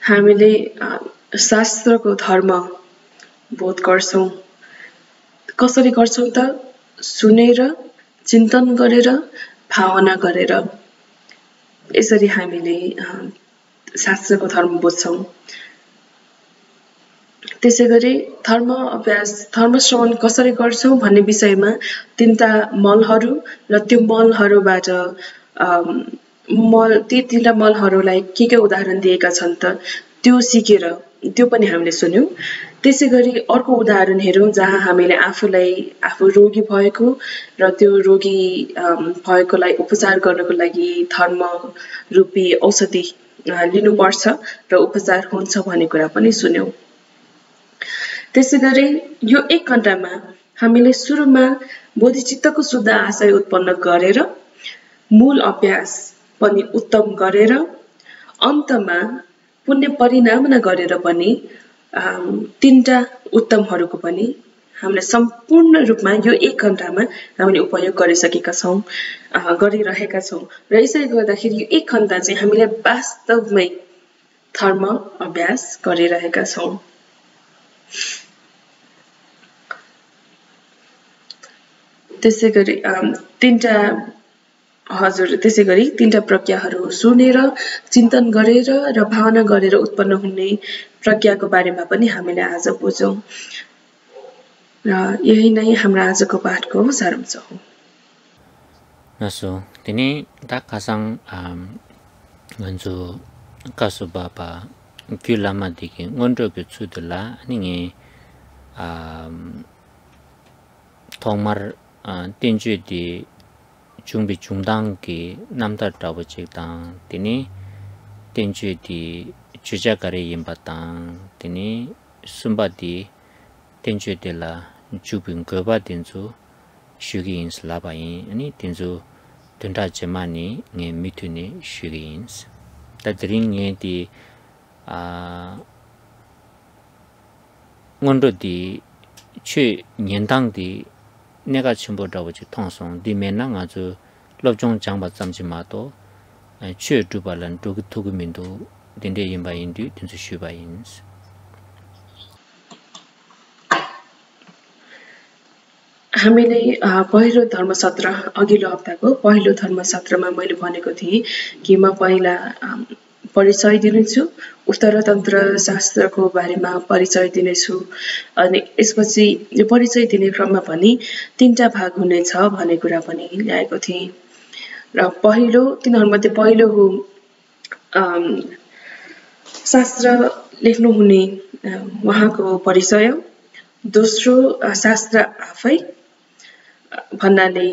S2: हामीले शास्त्रको धर्म बोध गर्छौँ। कसरी गर्छौँ त? सुनेर, चिन्तन गरेर, भावना गरेर। यसरी हामीले शास्त्रको धर्म बुझ्छौँ। त्यसैगरी धर्म श्रवण कसरी गर्छौँ भन्ने विषयमा तीनटा मलहरू र त्यो मलहरूबाट ती तीनटा मलहरूलाई के उदाहरण दिएका छन् त त्यो सिकेर त्यो पनि हामीले सुन्यौँ। त्यसैगरी अर्को उदाहरण हेरौँ जहाँ हामीले आफू रोगी भएको र त्यो रोगी भएकोलाई उपचार गर्नको लागि धर्म रूपी औषधि लिनुपर्छ र उपचार हुन्छ भन्ने कुरा पनि सुन्यौँ। त्यसैगरी यो 1 घण्टामा हामीले सुरुमा बोधिचित्तको शुद्ध आशय उत्पन्न गरेर मूल अभ्यास पनि उत्तम गरेर अन्तमा पुण्य परिणामना गरेर पनि तीनटा उत्तमहरूको पनि हामीले सम्पूर्ण रूपमा यो 1 घण्टामा हामीले उपयोग गरिरहेका छौँ र यसैले गर्दाखेरि यो 1 घण्टा चाहिँ हामीले वास्तवमै धर्म अभ्यास गरिरहेका छौँ। त्यसैगरी तीनटा प्रज्ञाहरू सुनेर, चिन्तन गरेर र भावना गरेर उत्पन्न हुने प्रज्ञाको बारेमा पनि हामीले आज बुझौँ। र यही नै हाम्रो आजको पाठको सारांश हो।
S1: नसो तिनी दाखासाङ गन्जो कासुबाबा क्युलामा दिके ngondroke chudula ninge thongmar tinjue di jungbi jungdang ki namda tawchik dang tini tinjue di chujakare yimbatang tini sumba di tinjue de la jubin goba tinju shugins labain ani tinju tunda jemani nge mituni shugins tadring nge di ngondo di che nyendang di nega chimbo dawo chi thongsong di mena nga zu lobjong jangba zamji ma to che dubalan tugu mindu dinde yimba indi tinsu shuba ins
S2: हामीले पहिलो धर्मसत्र अघिल्लो हप्ताको पहिलो धर्मसत्रमा मैले भनेको थिएँ कि म पहिला परिचय दिनेछु, उत्तरतन्त्र शास्त्रको बारेमा परिचय दिनेछु अनि यसपछि यो परिचय दिने क्रममा पनि 3टा भाग हुनेछ भन्ने कुरा पनि ल्याएको थिएँ। र तिनीहरूमध्ये पहिलो हो शास्त्र लेख्नुहुने उहाँको परिचय, दोस्रो शास्त्र आफै भन्नाले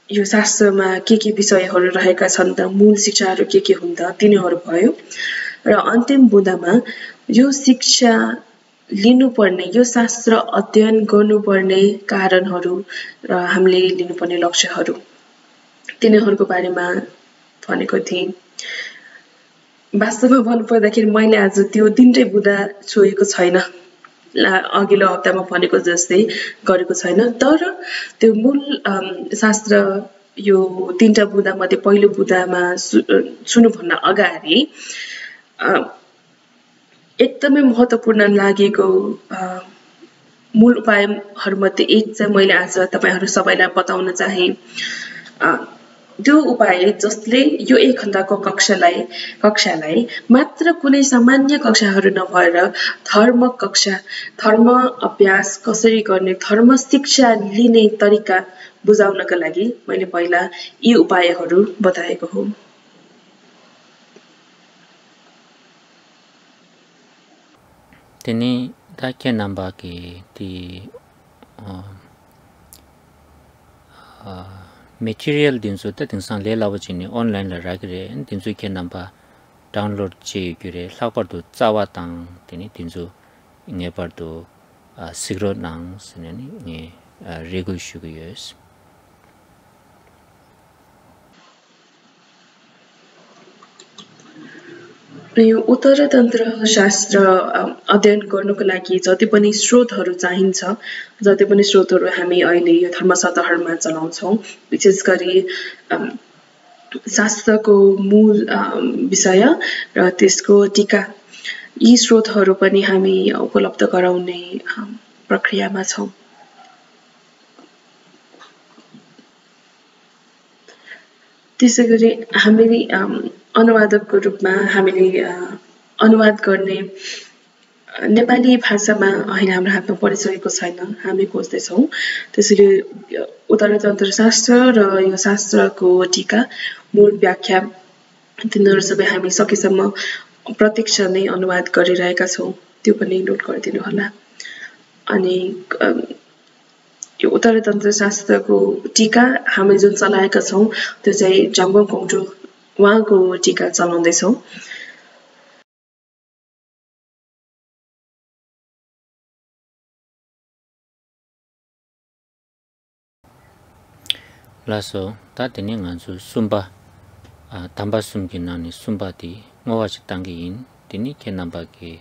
S2: यो शास्त्रमा के विषयहरू रहेका छन् त, मूल शिक्षाहरू के हुन् त तिनीहरू भयो र अन्तिम बुँदामा यो शिक्षा लिनुपर्ने, यो शास्त्र अध्ययन गर्नुपर्ने कारणहरू र हामीले लिनुपर्ने लक्ष्यहरू तिनीहरूको बारेमा भनेको थिएँ। वास्तवमा भन्नुपर्दाखेरि मैले आज त्यो 3टै बुँदा छोएको छैन, अघिल्लो हप्तामा भनेको जस्तै गरेको छैन, तर त्यो मूल शास्त्र यो 3टा बुँदा मध्ये पहिलो बुँदामा सुन्नुभन्दा अगाडि एकदमै महत्त्वपूर्ण लागेको मूल उपायहरूमध्ये एक चाहिँ मैले आज तपाईहरू सबैलाई बताउन चाहे। त्यो उपाय जसले यो 1 घण्टाको कक्षालाई मात्र कुनै सामान्य कक्षाहरू नभएर धर्म अभ्यास कसरी गर्ने, धर्म शिक्षा लिने तरिका बुझाउनका लागि मैले पहिला यी उपायहरू बताएको हो।
S1: तिनी दाख्या नम्बर के ती मेटेरियल दिन्छु त तिमीसँग लिएर आउँछ नि अनलाइन राखेर दिन्छु के number download che gyure lakpar tu tsawa tang tini tinzu nge par tu sigro nang sinani nge regu shugu yes.
S2: यो उत्तरतन्त्र शास्त्र अध्ययन गर्नुको लागि जति पनि स्रोतहरू चाहिन्छ जति पनि स्रोतहरू हामी अहिले यो धर्मसतहरमा चलाउँछौँ विशेष गरी शास्त्रको मूल विषय र त्यसको टीका यी स्रोतहरू पनि हामी उपलब्ध गराउने प्रक्रियामा छौँ त्यसैगरी हामीले अनुवादकको रूपमा हामीले अनुवाद गर्ने नेपाली भाषामा अहिले हाम्रो हातमा परिसकेको छैन हामी खोज्दैछौँ त्यसैले उत्तरतन्त्र शास्त्र र यो शास्त्रको टीका मूल व्याख्या तिनीहरू सबै हामी सकेसम्म प्रत्यक्ष नै अनुवाद गरिरहेका छौँ त्यो पनि नोट गरिदिनु होला अनि यो उत्तरतन्त्र शास्त्रको टीका हामी जुन चलाएका छौँ त्यो चाहिँ जङ्गम कौटो उहाँको टीका चलाउँदैछौँ
S1: laso ta tene ngansu sumba tamba sumki nani sumba di ngowa chitangi in tini ke namba ke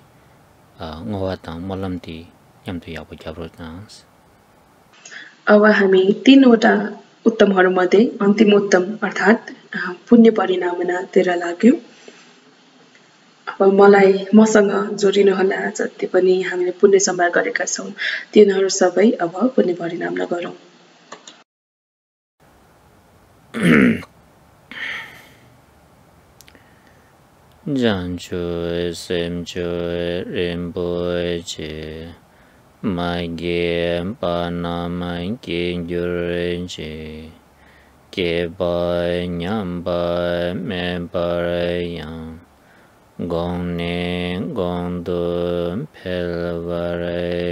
S1: ngowa tang molam di yamdu yabu jabro nans
S2: अब हामी तीनवटा उत्तमहरूमध्ये अन्तिम उत्तम अर्थात् पुण्य परिणामना तिर लाग्यो अब मलाई मसँग जोडिनु होला जति पनि हामीले पुण्य सम्भार गरेका छौँ तिनीहरू सबै अब पुण्य परिणाम गरौँ
S1: Jancho semcho rinpoche Magye panama kinjurenche Keba nyamba mebarayam Gongne gondo pelvaresho